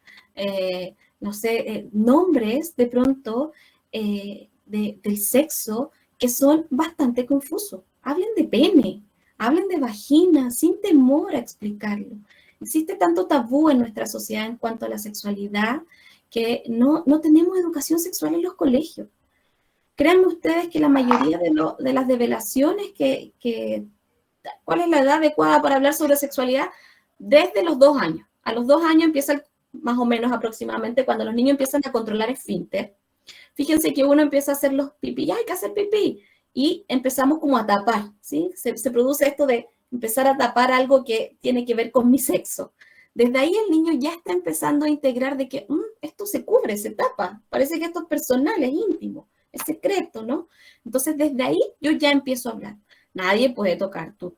S1: no sé, nombres de pronto del sexo que son bastante confusos. Hablen de pene, hablen de vagina, sin temor a explicarlo. Existe tanto tabú en nuestra sociedad en cuanto a la sexualidad que no tenemos educación sexual en los colegios. Créanme ustedes que la mayoría de las develaciones ¿cuál es la edad adecuada para hablar sobre sexualidad? Desde los 2 años. A los 2 años empieza más o menos aproximadamente cuando los niños empiezan a controlar esfínter. Fíjense que uno empieza a hacer los pipí, ya hay que hacer pipí, y empezamos como a tapar, ¿sí? Se produce esto de empezar a tapar algo que tiene que ver con mi sexo. Desde ahí el niño ya está empezando a integrar de que esto se cubre, se tapa, parece que esto es personal, es íntimo, es secreto, ¿no? Entonces desde ahí yo ya empiezo a hablar. Nadie puede tocar tu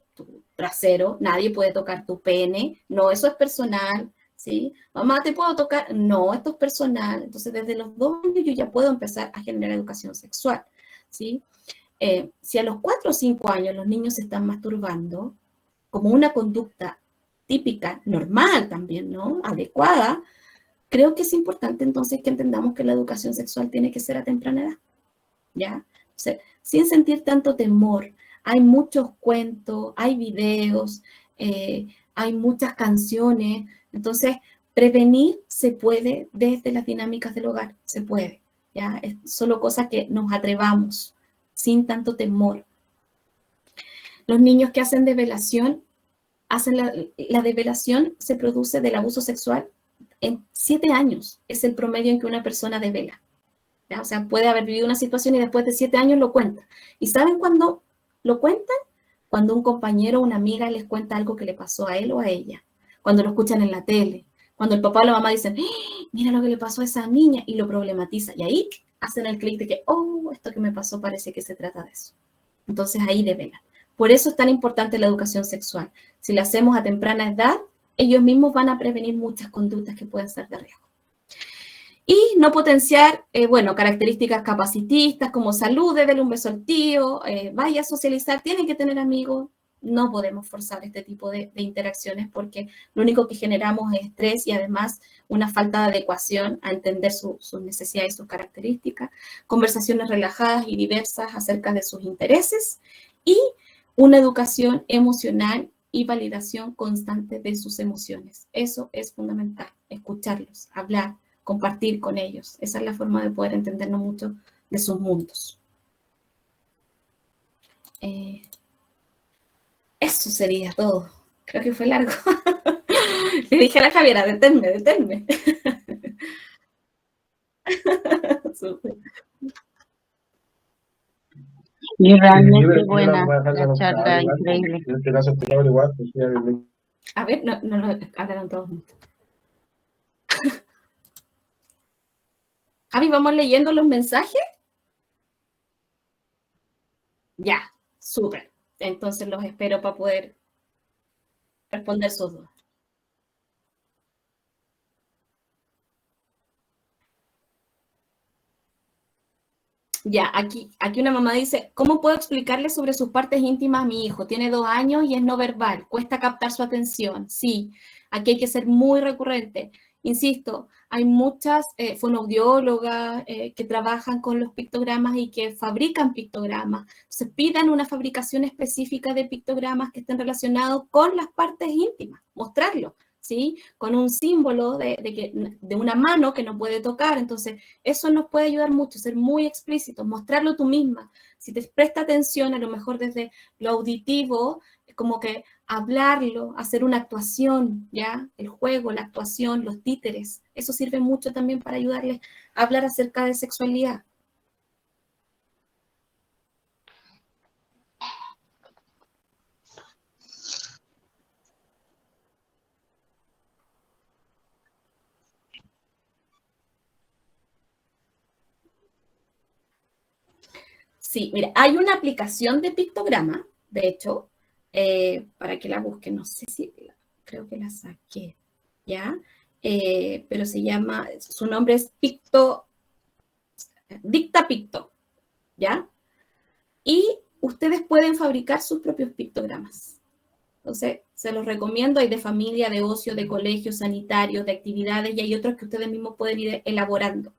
S1: trasero, nadie puede tocar tu pene, no, eso es personal, ¿sí? Mamá, ¿te puedo tocar? No, esto es personal. Entonces, desde los 2 años yo ya puedo empezar a generar educación sexual, ¿sí? Si a los 4 o 5 años los niños se están masturbando como una conducta típica, normal también, ¿no? Adecuada, creo que es importante entonces que entendamos que la educación sexual tiene que ser a temprana edad, ¿ya? O sea, sin sentir tanto temor. Hay muchos cuentos, hay videos, hay muchas canciones. Entonces, prevenir se puede desde las dinámicas del hogar, se puede, ¿ya? Es solo cosa que nos atrevamos sin tanto temor. Los niños que hacen develación, la develación se produce del abuso sexual en 7 años, es el promedio en que una persona devela, ¿ya? O sea, puede haber vivido una situación y después de 7 años lo cuenta. ¿Y saben cuándo lo cuentan? Cuando un compañero o una amiga les cuenta algo que le pasó a él o a ella, cuando lo escuchan en la tele, cuando el papá o la mamá dicen, mira lo que le pasó a esa niña, y lo problematiza. Y ahí hacen el clic de que, esto que me pasó parece que se trata de eso. Entonces ahí develan. Por eso es tan importante la educación sexual. Si la hacemos a temprana edad, ellos mismos van a prevenir muchas conductas que pueden ser de riesgo. Y no potenciar, características capacitistas como salud, déle un beso al tío, vaya a socializar, tiene que tener amigos. No podemos forzar este tipo de interacciones porque lo único que generamos es estrés y además una falta de adecuación a entender sus necesidades y sus características, conversaciones relajadas y diversas acerca de sus intereses y una educación emocional y validación constante de sus emociones. Eso es fundamental, escucharlos, hablar, compartir con ellos. Esa es la forma de poder entendernos mucho de sus mundos. Eso sería todo. Creo que fue largo. Le dije a la Javiera, deténme.
S4: Y realmente buena la charla, increíble.
S1: A ver, no lo adelanto todos juntos. Javi, ¿vamos leyendo los mensajes? Ya, súper. Entonces los espero para poder responder sus dudas. Ya, aquí una mamá dice, ¿cómo puedo explicarle sobre sus partes íntimas a mi hijo? Tiene 2 años y es no verbal, cuesta captar su atención. Sí, aquí hay que ser muy recurrente. Insisto, hay muchas fonoaudiólogas que trabajan con los pictogramas y que fabrican pictogramas. Entonces, pidan una fabricación específica de pictogramas que estén relacionados con las partes íntimas, mostrarlo, ¿sí? Con un símbolo de una mano que no puede tocar. Entonces, eso nos puede ayudar mucho, ser muy explícitos, mostrarlo tú misma. Si te presta atención, a lo mejor desde lo auditivo, es como que hablarlo, hacer una actuación, ¿ya? El juego, la actuación, los títeres, eso sirve mucho también para ayudarles a hablar acerca de sexualidad. Sí, mira, hay una aplicación de pictograma, de hecho, para que la busquen, no sé si, creo que la saqué, ¿ya? Pero se llama, su nombre es DictaPicto, ¿ya? Y ustedes pueden fabricar sus propios pictogramas. Entonces, se los recomiendo, hay de familia, de ocio, de colegios, sanitarios, de actividades, y hay otros que ustedes mismos pueden ir elaborando.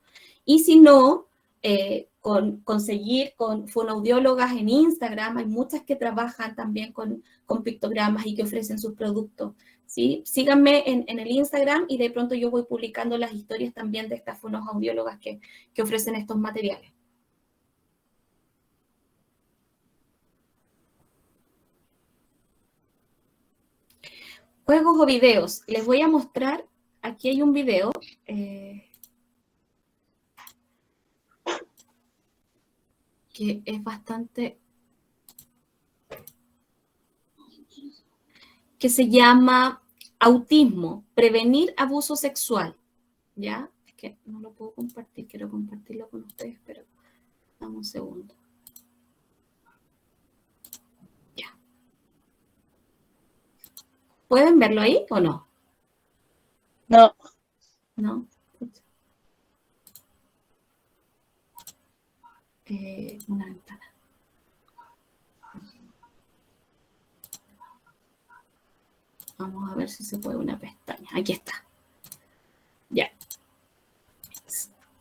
S1: Y si no, conseguir con fonoaudiólogas en Instagram, hay muchas que trabajan también con pictogramas y que ofrecen sus productos, ¿sí? Síganme en el Instagram y de pronto yo voy publicando las historias también de estas fonoaudiólogas que ofrecen estos materiales. Juegos o videos. Les voy a mostrar, aquí hay un video. Que es bastante, que se llama Autismo, prevenir abuso sexual, ¿ya? Es que no lo puedo compartir, quiero compartirlo con ustedes, pero dame un segundo. Ya. ¿Pueden verlo ahí o no?
S4: No.
S1: ¿No? Una ventana. Vamos a ver si se puede una pestaña. Aquí está. Ya.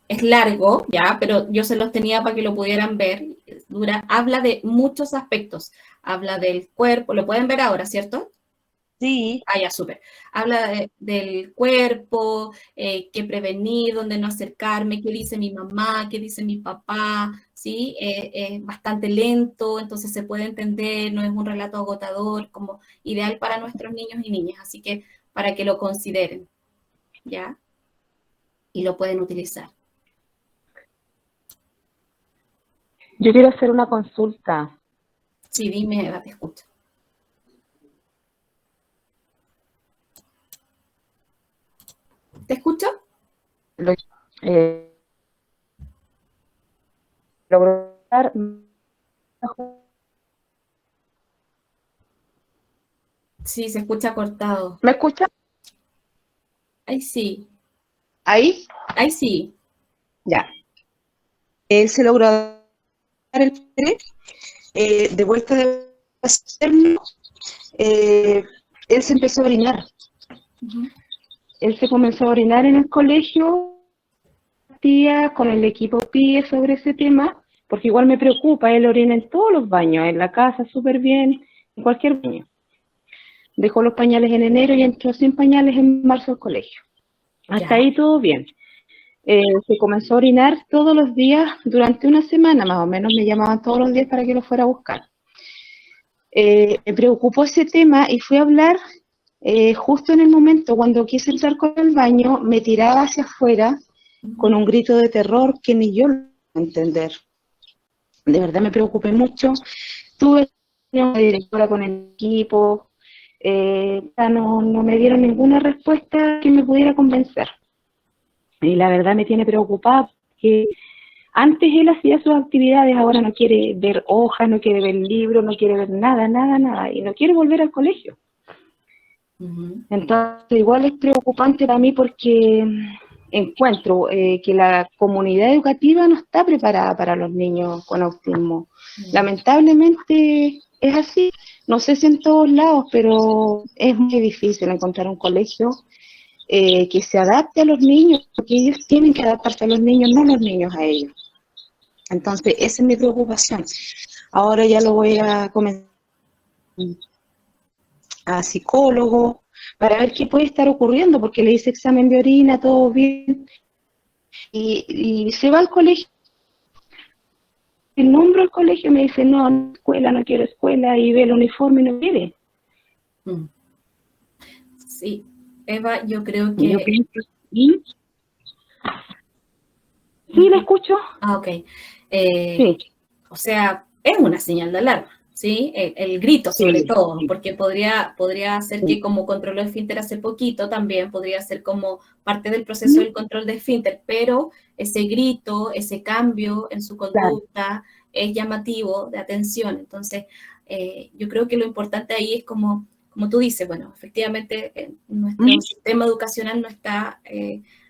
S1: Es largo, ya, pero yo se los tenía para que lo pudieran ver. Habla de muchos aspectos. Habla del cuerpo. ¿Lo pueden ver ahora, cierto?
S4: Sí.
S1: Ah, ya, súper. Habla del cuerpo, qué prevenir, dónde no acercarme, qué dice mi mamá, qué dice mi papá, ¿sí? Es bastante lento, entonces se puede entender, no es un relato agotador, como ideal para nuestros niños y niñas, así que para que lo consideren, ¿ya? Y lo pueden utilizar.
S4: Yo quiero hacer una consulta.
S1: Sí, dime, Eva, te escucho. ¿Te escucho?
S4: Lograr
S1: Sí, se escucha cortado.
S4: ¿Me escucha?
S1: Ahí sí,
S4: ¿Ahí?
S1: ahí sí.
S4: Ya. Él se logró dar el de vuelta de hacerlo, él se empezó a orinar.
S1: Ujú.
S4: Él se comenzó a orinar en el colegio, tía, con el equipo PIE sobre ese tema, porque igual me preocupa, él orina en todos los baños, en la casa súper bien, en cualquier baño. Dejó los pañales en enero y entró sin pañales en marzo al colegio. Hasta
S1: Ya.
S4: ahí todo bien. Se comenzó a orinar todos los días durante una semana, más o menos, me llamaban todos los días para que lo fuera a buscar. Me preocupó ese tema y fui a hablar justo en el momento cuando quise entrar con el baño, me tiraba hacia afuera con un grito de terror que ni yo lo puedo entender. De verdad me preocupé mucho. Tuve una directora con el equipo, no me dieron ninguna respuesta que me pudiera convencer. Y la verdad me tiene preocupada porque antes él hacía sus actividades, ahora no quiere ver hojas, no quiere ver libros, no quiere ver nada, nada, nada, y no quiere volver al colegio.
S1: Ujú.
S4: Entonces, igual es preocupante para mí porque encuentro que la comunidad educativa no está preparada para los niños con autismo. Lamentablemente es así. No sé si en todos lados, pero es muy difícil encontrar un colegio que se adapte a los niños, porque ellos tienen que adaptarse a los niños, no los niños a ellos. Entonces, esa es mi preocupación. Ahora ya lo voy a comenzar a psicólogo para ver qué puede estar ocurriendo, porque le hice examen de orina, todo bien, y se va al colegio. El nombro al colegio me dice, no, escuela, no quiero escuela, y ve el uniforme y no quiere.
S1: Sí, Eva, yo creo
S4: Y yo
S1: que...
S4: pienso, ¿sí? ¿Sí, la escucho?
S1: Ah, ok.
S4: Sí,
S1: O sea, es una señal de alarma, ¿sí? El grito sobre
S4: sí,
S1: todo,
S4: sí,
S1: porque podría ser que
S4: sí.
S1: como controló el esfínter hace poquito, también podría ser como parte del proceso del control de esfínter, pero ese grito, ese cambio en su
S4: Claro.
S1: conducta es llamativo de atención. Entonces, yo creo que lo importante ahí es como tú dices, bueno, efectivamente nuestro sistema educacional no está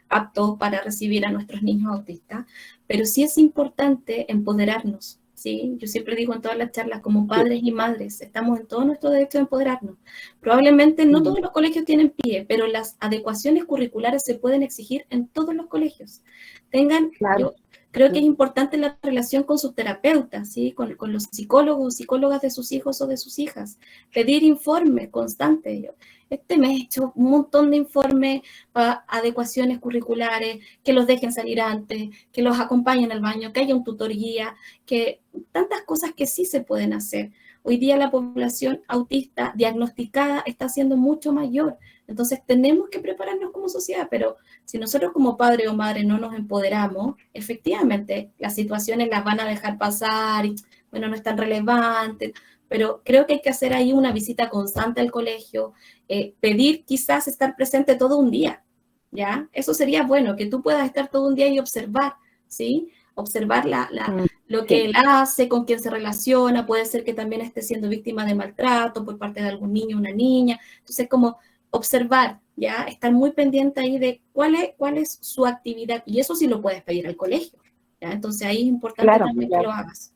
S1: apto para recibir a nuestros niños autistas, pero sí es importante empoderarnos, ¿sí? Yo siempre digo en todas las charlas, como padres y madres, estamos en todo nuestro derecho de empoderarnos. Probablemente no todos los colegios tienen PIE, pero las adecuaciones curriculares se pueden exigir en todos los colegios.
S4: Claro.
S1: Yo creo que es importante la relación con sus terapeutas, ¿sí? Con los psicólogos, psicólogas de sus hijos o de sus hijas. Pedir informes constantes. Este mes he hecho un montón de informes para adecuaciones curriculares, que los dejen salir antes, que los acompañen al baño, que haya un tutor guía, que tantas cosas que sí se pueden hacer. Hoy día la población autista diagnosticada está siendo mucho mayor, entonces tenemos que prepararnos como sociedad, pero si nosotros como padre o madre no nos empoderamos, efectivamente las situaciones las van a dejar pasar y bueno, no es tan relevante, pero creo que hay que hacer ahí una visita constante al colegio, pedir quizás estar presente todo un día, ¿ya? Eso sería bueno, que tú puedas estar todo un día y observar, ¿sí? Observar lo que él hace, con quién se relaciona, puede ser que también esté siendo víctima de maltrato por parte de algún niño o una niña, entonces como observar, ¿ya? Estar muy pendiente ahí de cuál es su actividad, y eso sí lo puedes pedir al colegio, ¿ya? Entonces ahí es importante
S4: Claro,
S1: también que
S4: claro.
S1: lo hagas.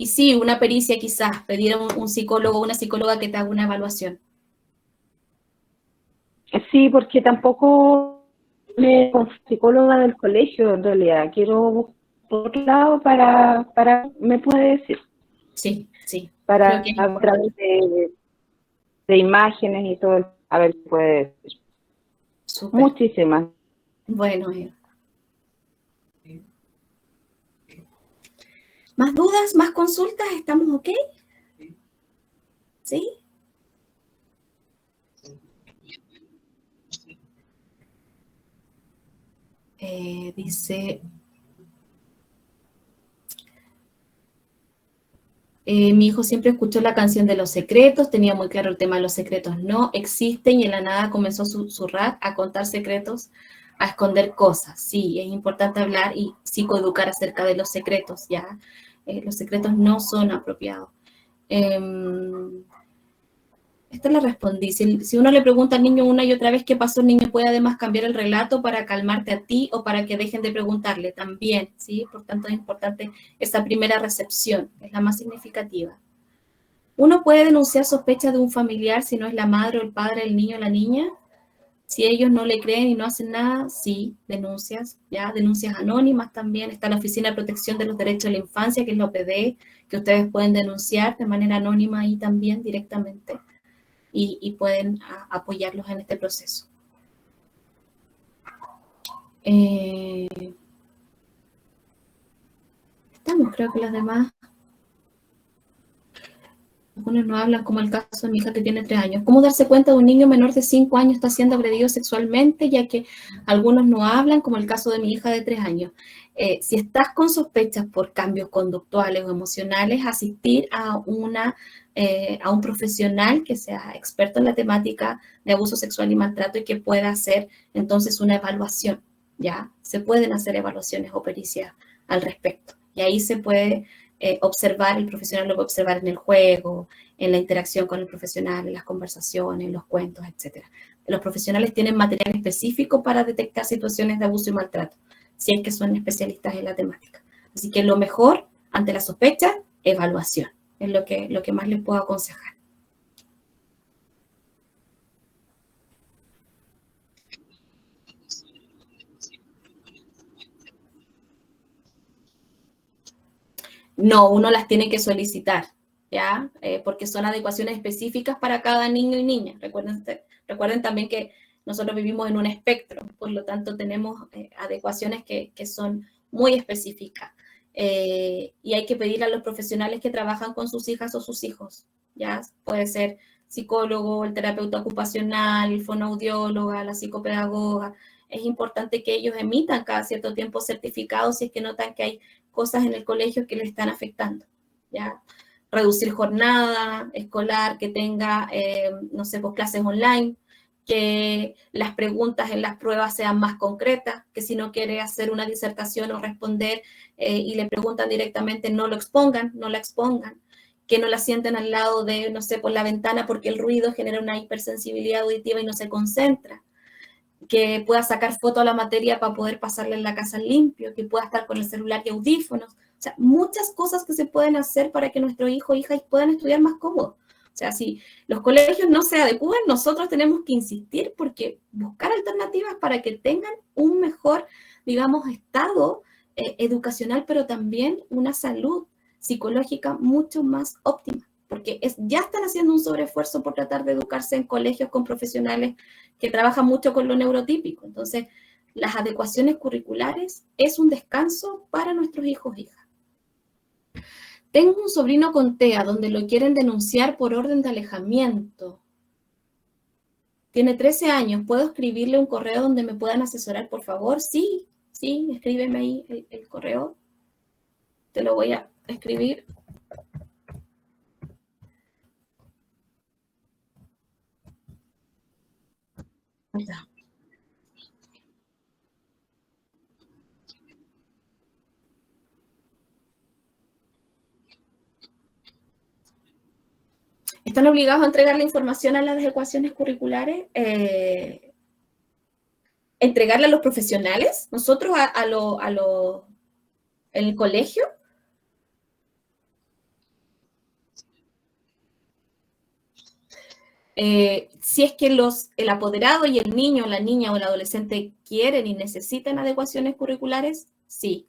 S1: Y sí, una pericia quizás, pedir a un psicólogo o una psicóloga que te haga una evaluación.
S4: Sí, porque tampoco me con psicóloga del colegio, en realidad. Quiero por otro lado para me puede decir,
S1: Sí, sí, creo que
S4: para
S1: es
S4: a
S1: importante.
S4: través de imágenes y todo, a ver qué puede decir.
S1: Súper.
S4: Muchísimas.
S1: Bueno, ¿más dudas, más consultas? ¿Estamos ok? ¿Sí? Dice, mi hijo siempre escuchó la canción de Los Secretos, tenía muy claro el tema de los secretos no existen y en la nada comenzó a susurrar, a contar secretos, a esconder cosas. Sí, es importante hablar y psicoeducar acerca de los secretos, ¿ya? Los secretos no son apropiados. Esta la respondí. Si uno le pregunta al niño una y otra vez qué pasó, el niño puede además cambiar el relato para calmarte a ti o para que dejen de preguntarle también, ¿sí? Por tanto, es importante esa primera recepción, es la más significativa. Uno puede denunciar sospechas de un familiar si no es la madre o el padre, el niño o la niña. Si ellos no le creen y no hacen nada, sí, denuncias, ¿ya? Denuncias anónimas también. Está la Oficina de Protección de los Derechos de la Infancia, que es la OPD, que ustedes pueden denunciar de manera anónima ahí también directamente y pueden apoyarlos en este proceso. Estamos, creo que las demás. Algunos no hablan, como el caso de mi hija que tiene 3 años. ¿Cómo darse cuenta de un niño menor de 5 años está siendo agredido sexualmente? Ya que algunos no hablan, como el caso de mi hija de 3 años. Si estás con sospechas por cambios conductuales o emocionales, asistir a un profesional que sea experto en la temática de abuso sexual y maltrato y que pueda hacer entonces una evaluación, ¿ya? Se pueden hacer evaluaciones o pericias al respecto. Y ahí se puede observar, el profesional lo puede observar en el juego, en la interacción con el profesional, en las conversaciones, en los cuentos, etc. Los profesionales tienen material específico para detectar situaciones de abuso y maltrato, si es que son especialistas en la temática. Así que lo mejor, ante la sospecha, evaluación, es lo que más les puedo aconsejar. No, uno las tiene que solicitar, ¿ya? Porque son adecuaciones específicas para cada niño y niña. Recuerden también que nosotros vivimos en un espectro, por lo tanto tenemos adecuaciones que son muy específicas. Y hay que pedir a los profesionales que trabajan con sus hijas o sus hijos, ¿ya? Puede ser psicólogo, el terapeuta ocupacional, el fonoaudióloga, la psicopedagoga. Es importante que ellos emitan cada cierto tiempo certificados si es que notan que hay cosas en el colegio que le están afectando, ¿ya? Reducir jornada escolar, que tenga, no sé, pues clases online, que las preguntas en las pruebas sean más concretas, que si no quiere hacer una disertación o responder y le preguntan directamente, no lo expongan, no la expongan, que no la sienten al lado de, no sé, por la ventana porque el ruido genera una hipersensibilidad auditiva y no se concentra, que pueda sacar foto a la materia para poder pasarla en la casa limpio, que pueda estar con el celular y audífonos. O sea, muchas cosas que se pueden hacer para que nuestros hijos e hijas puedan estudiar más cómodos. O sea, si los colegios no se adecúan, nosotros tenemos que insistir porque buscar alternativas para que tengan un mejor, digamos, estado educacional, pero también una salud psicológica mucho más óptima, porque ya están haciendo un sobreesfuerzo por tratar de educarse en colegios con profesionales que trabajan mucho con lo neurotípico. Entonces, las adecuaciones curriculares es un descanso para nuestros hijos e hijas. Tengo un sobrino con TEA donde lo quieren denunciar por orden de alejamiento. Tiene 13 años. ¿Puedo escribirle un correo donde me puedan asesorar, por favor? Sí, escríbeme ahí el correo. Te lo voy a escribir. Ahí está. Están obligados a entregar la información a las adecuaciones curriculares, entregarla a los profesionales, nosotros en el colegio. Si es que el apoderado y el niño, la niña o el adolescente quieren y necesitan adecuaciones curriculares, sí,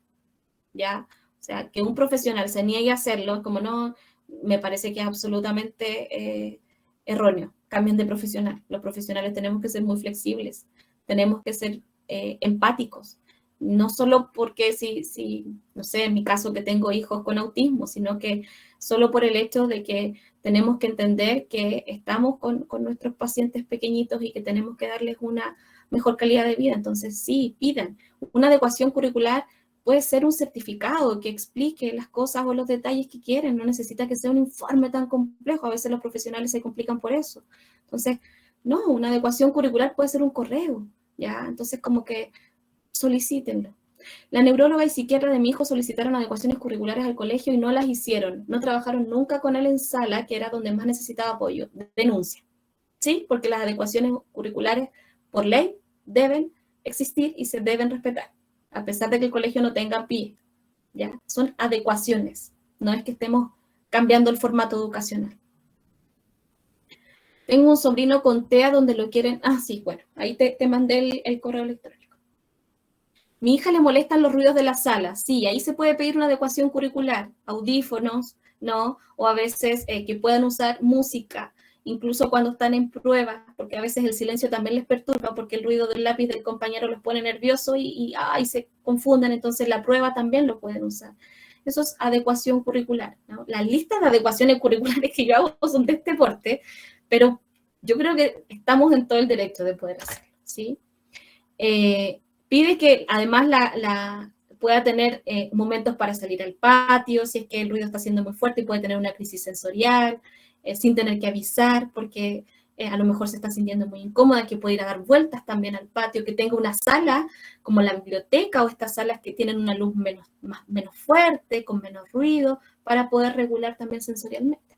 S1: ¿ya? O sea, que un profesional se niegue a hacerlo, como no, me parece que es absolutamente erróneo. Cambien de profesional. Los profesionales tenemos que ser muy flexibles, tenemos que ser empáticos. No solo porque no sé, en mi caso que tengo hijos con autismo, sino que solo por el hecho de que tenemos que entender que estamos con nuestros pacientes pequeñitos y que tenemos que darles una mejor calidad de vida. Entonces, sí, pidan. Una adecuación curricular puede ser un certificado que explique las cosas o los detalles que quieren. No necesita que sea un informe tan complejo. A veces los profesionales se complican por eso. Entonces, no, una adecuación curricular puede ser un correo, ¿ya? Entonces, como que solicítenlo. La neuróloga y psiquiatra de mi hijo solicitaron adecuaciones curriculares al colegio y no las hicieron. No trabajaron nunca con él en sala, que era donde más necesitaba apoyo. Denuncia. ¿sí? Porque las adecuaciones curriculares, por ley, deben existir y se deben respetar, a pesar de que el colegio no tenga PIE, ¿ya? Son adecuaciones, no es que estemos cambiando el formato educacional. Tengo un sobrino con TEA donde lo quieren... Ah, sí, bueno, ahí te mandé el correo electrónico. Mi hija le molestan los ruidos de la sala. Sí, ahí se puede pedir una adecuación curricular, audífonos, ¿no? O a veces que puedan usar música, incluso cuando están en pruebas, porque a veces el silencio también les perturba, porque el ruido del lápiz del compañero los pone nerviosos y se confunden, entonces la prueba también lo pueden usar. Eso es adecuación curricular, ¿no? Las listas de adecuaciones curriculares que yo hago son de este porte, pero yo creo que estamos en todo el derecho de poder hacerlo, ¿sí? Pide que además pueda tener momentos para salir al patio, si es que el ruido está siendo muy fuerte y puede tener una crisis sensorial, sin tener que avisar, porque a lo mejor se está sintiendo muy incómoda, que puede ir a dar vueltas también al patio, que tenga una sala como la biblioteca o estas salas que tienen una luz menos fuerte, con menos ruido, para poder regular también sensorialmente.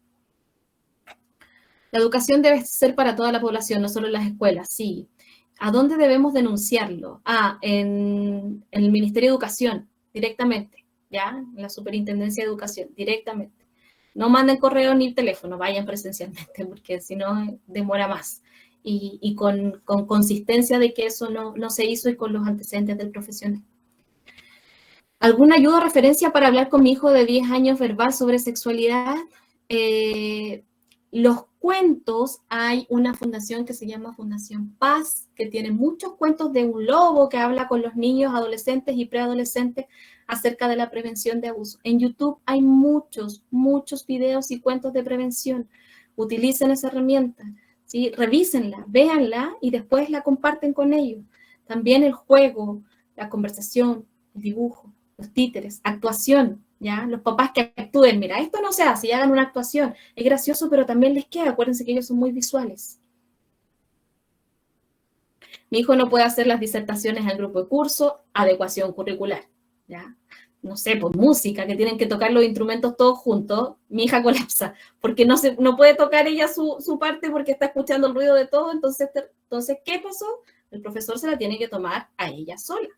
S1: La educación debe ser para toda la población, no solo en las escuelas, sí. ¿A dónde debemos denunciarlo? En el Ministerio de Educación, directamente, ¿ya? En la Superintendencia de Educación, directamente. No manden correo ni teléfono, vayan presencialmente, porque si no demora más. Y con consistencia de que eso no se hizo y con los antecedentes del profesional. ¿Alguna ayuda o referencia para hablar con mi hijo de 10 años verbal sobre sexualidad? Los cuentos, hay una fundación que se llama Fundación Paz, que tiene muchos cuentos de un lobo que habla con los niños, adolescentes y preadolescentes acerca de la prevención de abuso. En YouTube hay muchos videos y cuentos de prevención. Utilicen esa herramienta, ¿sí? Revísenla, véanla y después la comparten con ellos. También el juego, la conversación, el dibujo, los títeres, actuación, ¿ya? Los papás que actúen, mira, esto no se hace y hagan una actuación. Es gracioso, pero también les queda. Acuérdense que ellos son muy visuales. Mi hijo no puede hacer las disertaciones al grupo de curso, adecuación curricular, ¿ya? No sé, por música, que tienen que tocar los instrumentos todos juntos, mi hija colapsa, porque no puede tocar ella su parte porque está escuchando el ruido de todo, entonces, ¿qué pasó? El profesor se la tiene que tomar a ella sola,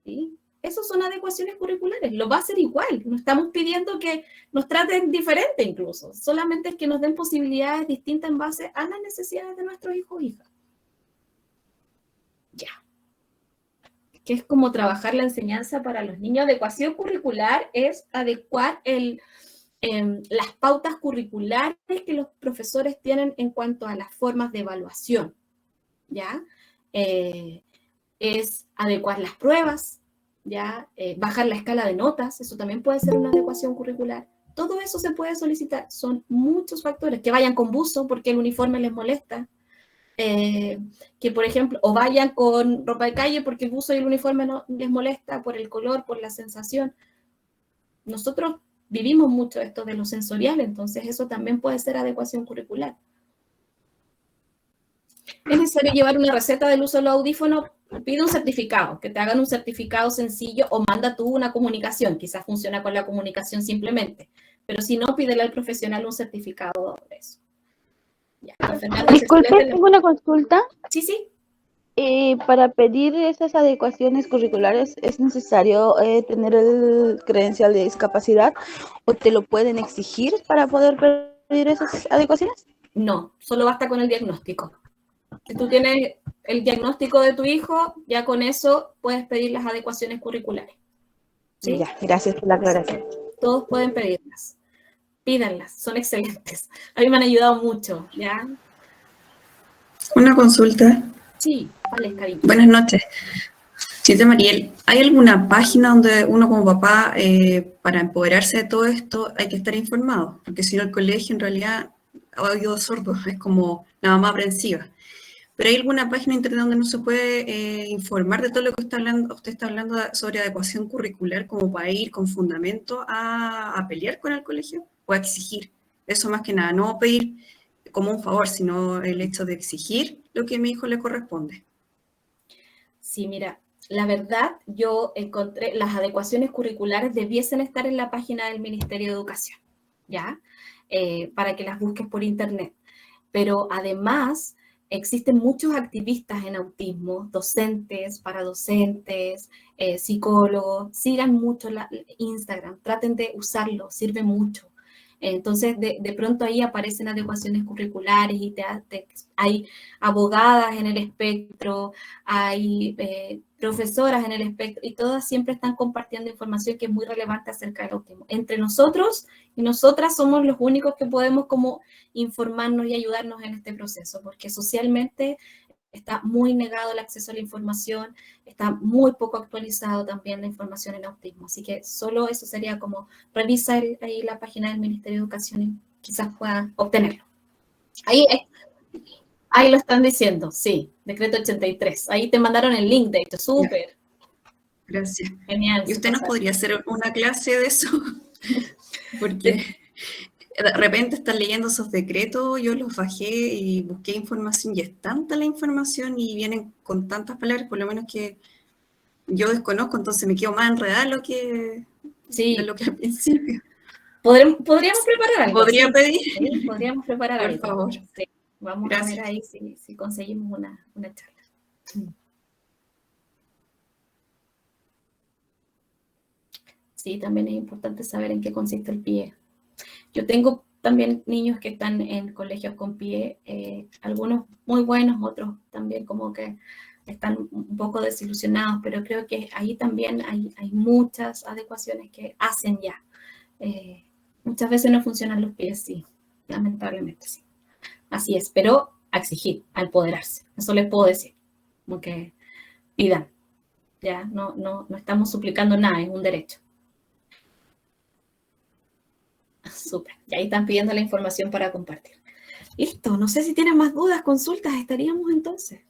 S1: ¿sí? Esas son adecuaciones curriculares, lo va a hacer igual, no estamos pidiendo que nos traten diferente incluso, solamente es que nos den posibilidades distintas en base a las necesidades de nuestros hijos o hijas. Ya. Que es como trabajar la enseñanza para los niños. Adecuación curricular es adecuar las pautas curriculares que los profesores tienen en cuanto a las formas de evaluación, ¿ya? Es adecuar las pruebas, ¿ya? Bajar la escala de notas, eso también puede ser una adecuación curricular. Todo eso se puede solicitar, son muchos factores. Que vayan con buzo porque el uniforme les molesta, que por ejemplo, o vayan con ropa de calle porque el buzo y el uniforme no les molesta por el color, por la sensación. Nosotros vivimos mucho esto de lo sensorial, entonces eso también puede ser adecuación curricular. ¿Es necesario llevar una receta del uso de los audífonos? Pide un certificado, que te hagan un certificado sencillo o manda tú una comunicación, quizás funciona con la comunicación simplemente, pero si no, pídele al profesional un certificado de eso. Ya,
S4: disculpe, tengo una consulta.
S1: Sí.
S4: Para pedir esas adecuaciones curriculares, ¿es necesario tener el credencial de discapacidad o te lo pueden exigir para poder pedir esas adecuaciones?
S1: No, solo basta con el diagnóstico. Si tú tienes el diagnóstico de tu hijo, ya con eso puedes pedir las adecuaciones curriculares. ¿Sí?
S4: Ya, gracias por la aclaración.
S1: Todos pueden pedirlas. Pídanlas, son excelentes. A mí me han ayudado mucho, ¿ya?
S5: Una consulta.
S1: Sí, vale, cariño.
S5: Buenas noches. Señorita Mariel, ¿hay alguna página donde uno como papá, para empoderarse de todo esto, hay que estar informado? Porque si no, el colegio en realidad ha oído sordo, es como la mamá aprensiva. ¿Pero hay alguna página de internet donde uno se puede informar de todo lo que usted está hablando sobre adecuación curricular, como para ir con fundamento a pelear con el colegio o a exigir? Eso más que nada, no pedir como un favor, sino el hecho de exigir lo que a mi hijo le corresponde.
S1: Sí, mira, la verdad, yo encontré las adecuaciones curriculares debiesen estar en la página del Ministerio de Educación, ¿ya? Para que las busques por internet. Pero además, existen muchos activistas en autismo, docentes, paradocentes, psicólogos. Sigan mucho Instagram, traten de usarlo, sirve mucho. Entonces, de pronto ahí aparecen adecuaciones curriculares y hay abogadas en el espectro, hay profesoras en el espectro, y todas siempre están compartiendo información que es muy relevante acerca del autismo. Entre nosotros y nosotras somos los únicos que podemos como informarnos y ayudarnos en este proceso, porque socialmente está muy negado el acceso a la información, está muy poco actualizado también la información en autismo. Así que solo eso sería como revisar ahí la página del Ministerio de Educación y quizás pueda obtenerlo. Ahí lo están diciendo, sí, decreto 83. Ahí te mandaron el link, de hecho, súper.
S5: Gracias.
S1: Genial.
S5: ¿Y usted nos podría hacer una clase de eso? Porque de repente están leyendo esos decretos, yo los bajé y busqué información y es tanta la información y vienen con tantas palabras, por lo menos que yo desconozco, entonces me quedo más enredada de lo que al principio.
S1: Podríamos preparar algo.
S5: ¿Podría pedir?
S1: Sí, podríamos preparar algo.
S5: Por favor.
S1: Sí. Vamos a ver ahí si conseguimos una charla. Sí, también es importante saber en qué consiste el PIE. Yo tengo también niños que están en colegios con PIE, algunos muy buenos, otros también como que están un poco desilusionados, pero creo que ahí también hay muchas adecuaciones que hacen ya. Muchas veces no funcionan los PIE, sí, lamentablemente sí. Así es, pero a exigir, a empoderarse, eso les puedo decir, como que pidan, ya, no estamos suplicando nada, es un derecho. Súper, y ahí están pidiendo la información para compartir. Listo, no sé si tienen más dudas, consultas, estaríamos entonces.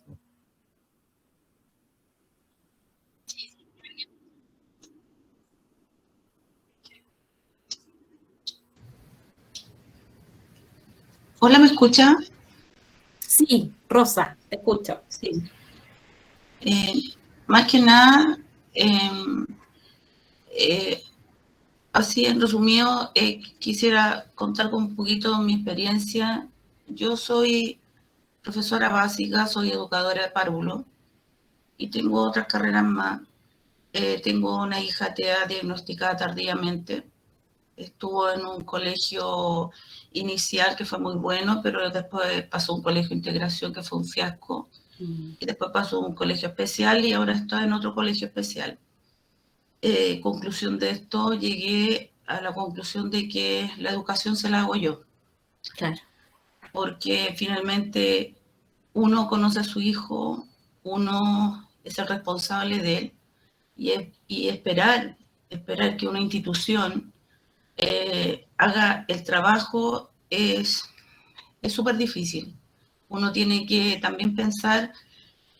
S6: Hola, ¿me escucha?
S1: Sí, Rosa, te escucho.
S6: Sí. Más que nada, así en resumido, quisiera contar con un poquito mi experiencia. Yo soy profesora básica, soy educadora de párvulo y tengo otras carreras más. Tengo una hija TEA diagnosticada tardíamente. Estuvo en un colegio inicial que fue muy bueno, pero después pasó a un colegio de integración que fue un fiasco. Y después pasó a un colegio especial y ahora está en otro colegio especial. Conclusión de esto, llegué a la conclusión de que la educación se la hago yo.
S1: Claro.
S6: Porque finalmente uno conoce a su hijo, uno es el responsable de él y esperar que una institución haga el trabajo es súper difícil. Uno tiene que también pensar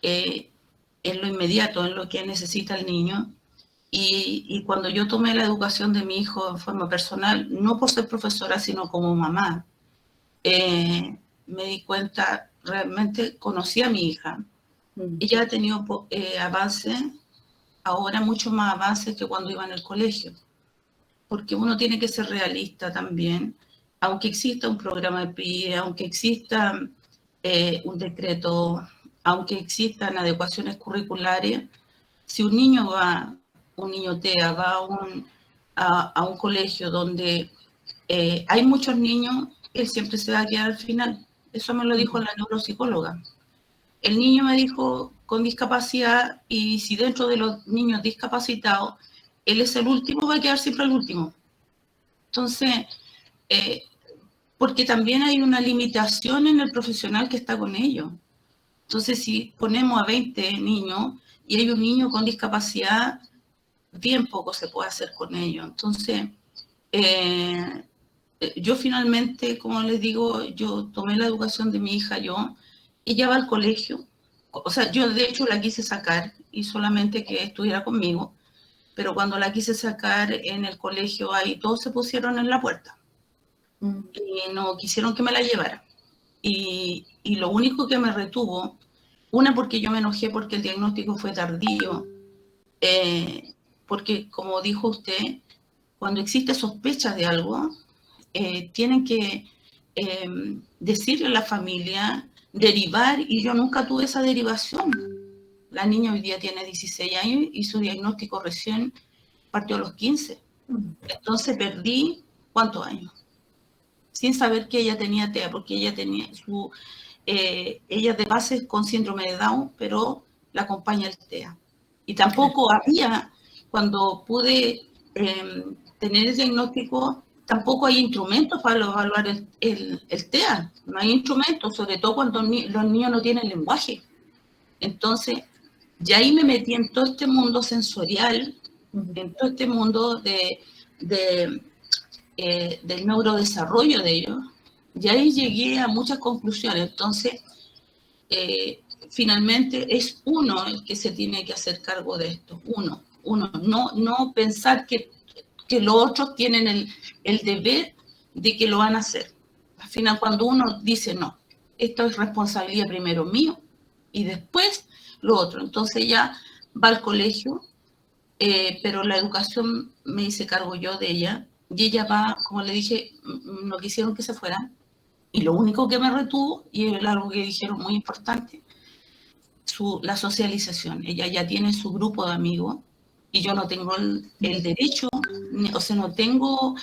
S6: en lo inmediato, en lo que necesita el niño. Y cuando yo tomé la educación de mi hijo en forma personal, no por ser profesora, sino como mamá, me di cuenta, realmente conocí a mi hija. Ella ha tenido avances, ahora mucho más avances que cuando iba en el colegio. Porque uno tiene que ser realista también, aunque exista un programa de PIE, aunque exista un decreto, aunque existan adecuaciones curriculares, si un niño TEA, va a un colegio donde hay muchos niños, él siempre se va a quedar al final. Eso me lo dijo la neuropsicóloga. El niño me dijo con discapacidad, y si dentro de los niños discapacitados, él es el último, va a quedar siempre el último. Entonces, porque también hay una limitación en el profesional que está con ellos. Entonces, si ponemos a 20 niños y hay un niño con discapacidad, bien poco se puede hacer con ellos. Entonces, yo finalmente, como les digo, yo tomé la educación de mi hija, ella va al colegio, o sea, yo de hecho la quise sacar y solamente que estuviera conmigo, pero cuando la quise sacar en el colegio, ahí todos se pusieron en la puerta y no quisieron que me la llevara. Y lo único que me retuvo, una, porque yo me enojé porque el diagnóstico fue tardío, porque como dijo usted, cuando existe sospecha de algo, tienen que decirle a la familia derivar y yo nunca tuve esa derivación. La niña hoy día tiene 16 años y su diagnóstico recién partió a los 15. Entonces perdí, ¿cuántos años? Sin saber que ella tenía TEA, porque ella tenía ella de base es con síndrome de Down, pero la acompaña el TEA. Y tampoco había, cuando pude tener el diagnóstico, tampoco hay instrumentos para evaluar el TEA. No hay instrumentos, sobre todo cuando los niños no tienen lenguaje. Entonces, ya ahí me metí en todo este mundo sensorial, en todo este mundo del neurodesarrollo de ellos, y ahí llegué a muchas conclusiones. Entonces, finalmente es uno el que se tiene que hacer cargo de esto, uno, no pensar que los otros tienen el deber de que lo van a hacer. Al final, cuando uno dice, no, esto es responsabilidad primero mío y después lo otro, entonces ya va al colegio, pero la educación me hice cargo yo de ella, y ella va, como le dije, no quisieron que se fuera, y lo único que me retuvo, y es algo que dijeron muy importante, la socialización. Ella ya tiene su grupo de amigos, y yo no tengo el derecho, o sea, no tengo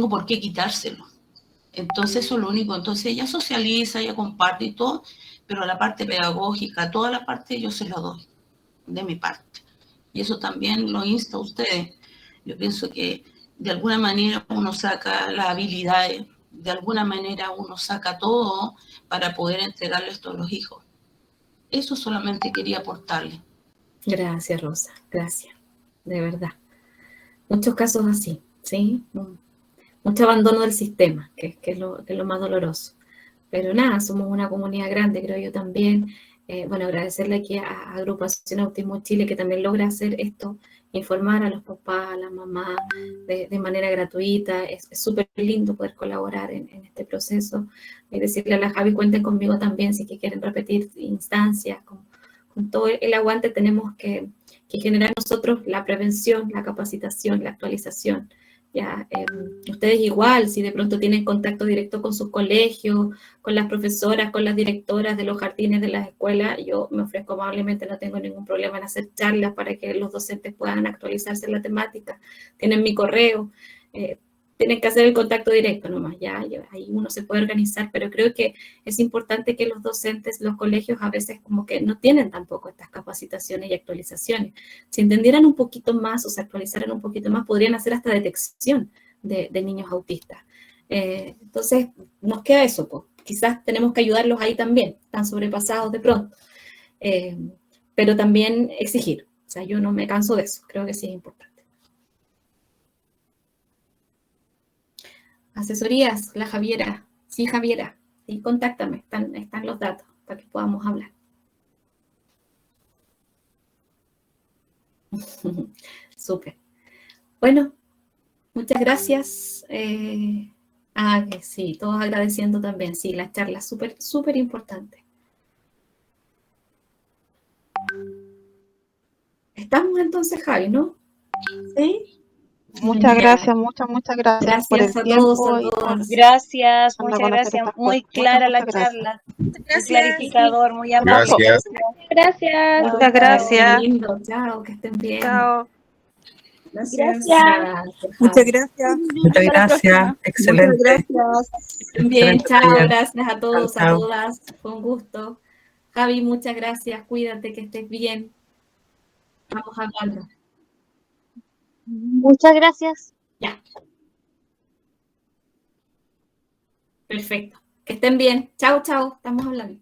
S6: por qué quitárselo. Entonces eso es lo único. Entonces ella socializa, ella comparte y todo, pero la parte pedagógica, toda la parte yo se la doy, de mi parte. Y eso también lo insto a ustedes. Yo pienso que de alguna manera uno saca las habilidades, de alguna manera uno saca todo para poder entregarle esto a los hijos. Eso solamente quería aportarle.
S1: Gracias, Rosa, gracias, de verdad. Muchos casos así, ¿sí? Mucho abandono del sistema, que es lo más doloroso. Pero nada, somos una comunidad grande, creo yo también. Bueno, agradecerle aquí a Agrupación Autismo Chile, que también logra hacer esto, informar a los papás, a las mamás, de manera gratuita. Es súper lindo poder colaborar en este proceso. Y decirle a la Javi, cuenten conmigo también, si que quieren repetir instancias. Con todo el aguante tenemos que generar nosotros la prevención, la capacitación, la actualización. Ya, ustedes igual, si de pronto tienen contacto directo con sus colegios, con las profesoras, con las directoras de los jardines de las escuelas, yo me ofrezco amablemente, no tengo ningún problema en hacer charlas para que los docentes puedan actualizarse en la temática. Tienen mi correo, tienen que hacer el contacto directo nomás, ya ahí uno se puede organizar, pero creo que es importante que los docentes, los colegios a veces como que no tienen tampoco estas capacitaciones y actualizaciones. Si entendieran un poquito más o se actualizaran un poquito más, podrían hacer hasta detección de niños autistas. Entonces, nos queda eso, pues. Quizás tenemos que ayudarlos ahí también, están sobrepasados de pronto, pero también exigir. O sea, yo no me canso de eso, creo que sí es importante. Asesorías, la Javiera. Sí, Javiera. Sí, contáctame. Están los datos para que podamos hablar. Súper. Bueno, muchas gracias. Que sí, todos agradeciendo también. Sí, la charla súper, súper importante. Estamos entonces, Javi, ¿no? ¿Sí?
S4: Muchas gracias, muchas gracias por el
S1: Gracias a
S4: tiempo.
S1: todos, a
S4: Y por
S1: todas.
S7: Gracias,
S4: darnos a
S7: muchas
S4: conocer
S7: gracias.
S4: estas
S7: Muy
S4: cosas.
S7: clara
S4: Muchas
S7: la
S4: gracias.
S7: charla. Muy clarificador, muy amable.
S8: Gracias.
S4: Gracias.
S7: Muchas gracias.
S1: Lindo, chao, que estén bien.
S3: Chao.
S1: Gracias.
S9: Muchas gracias.
S10: Muchas gracias. Excelente.
S9: Muchas gracias.
S1: Bien,
S10: Excelente
S1: chao,
S10: taller.
S1: gracias a todos,
S10: Chao.
S1: a todas. Fue un gusto. Javi, muchas gracias. Cuídate, que estés bien. Vamos hablando.
S7: Muchas gracias.
S1: Ya. Perfecto. Que estén bien. Chao, chao. Estamos hablando.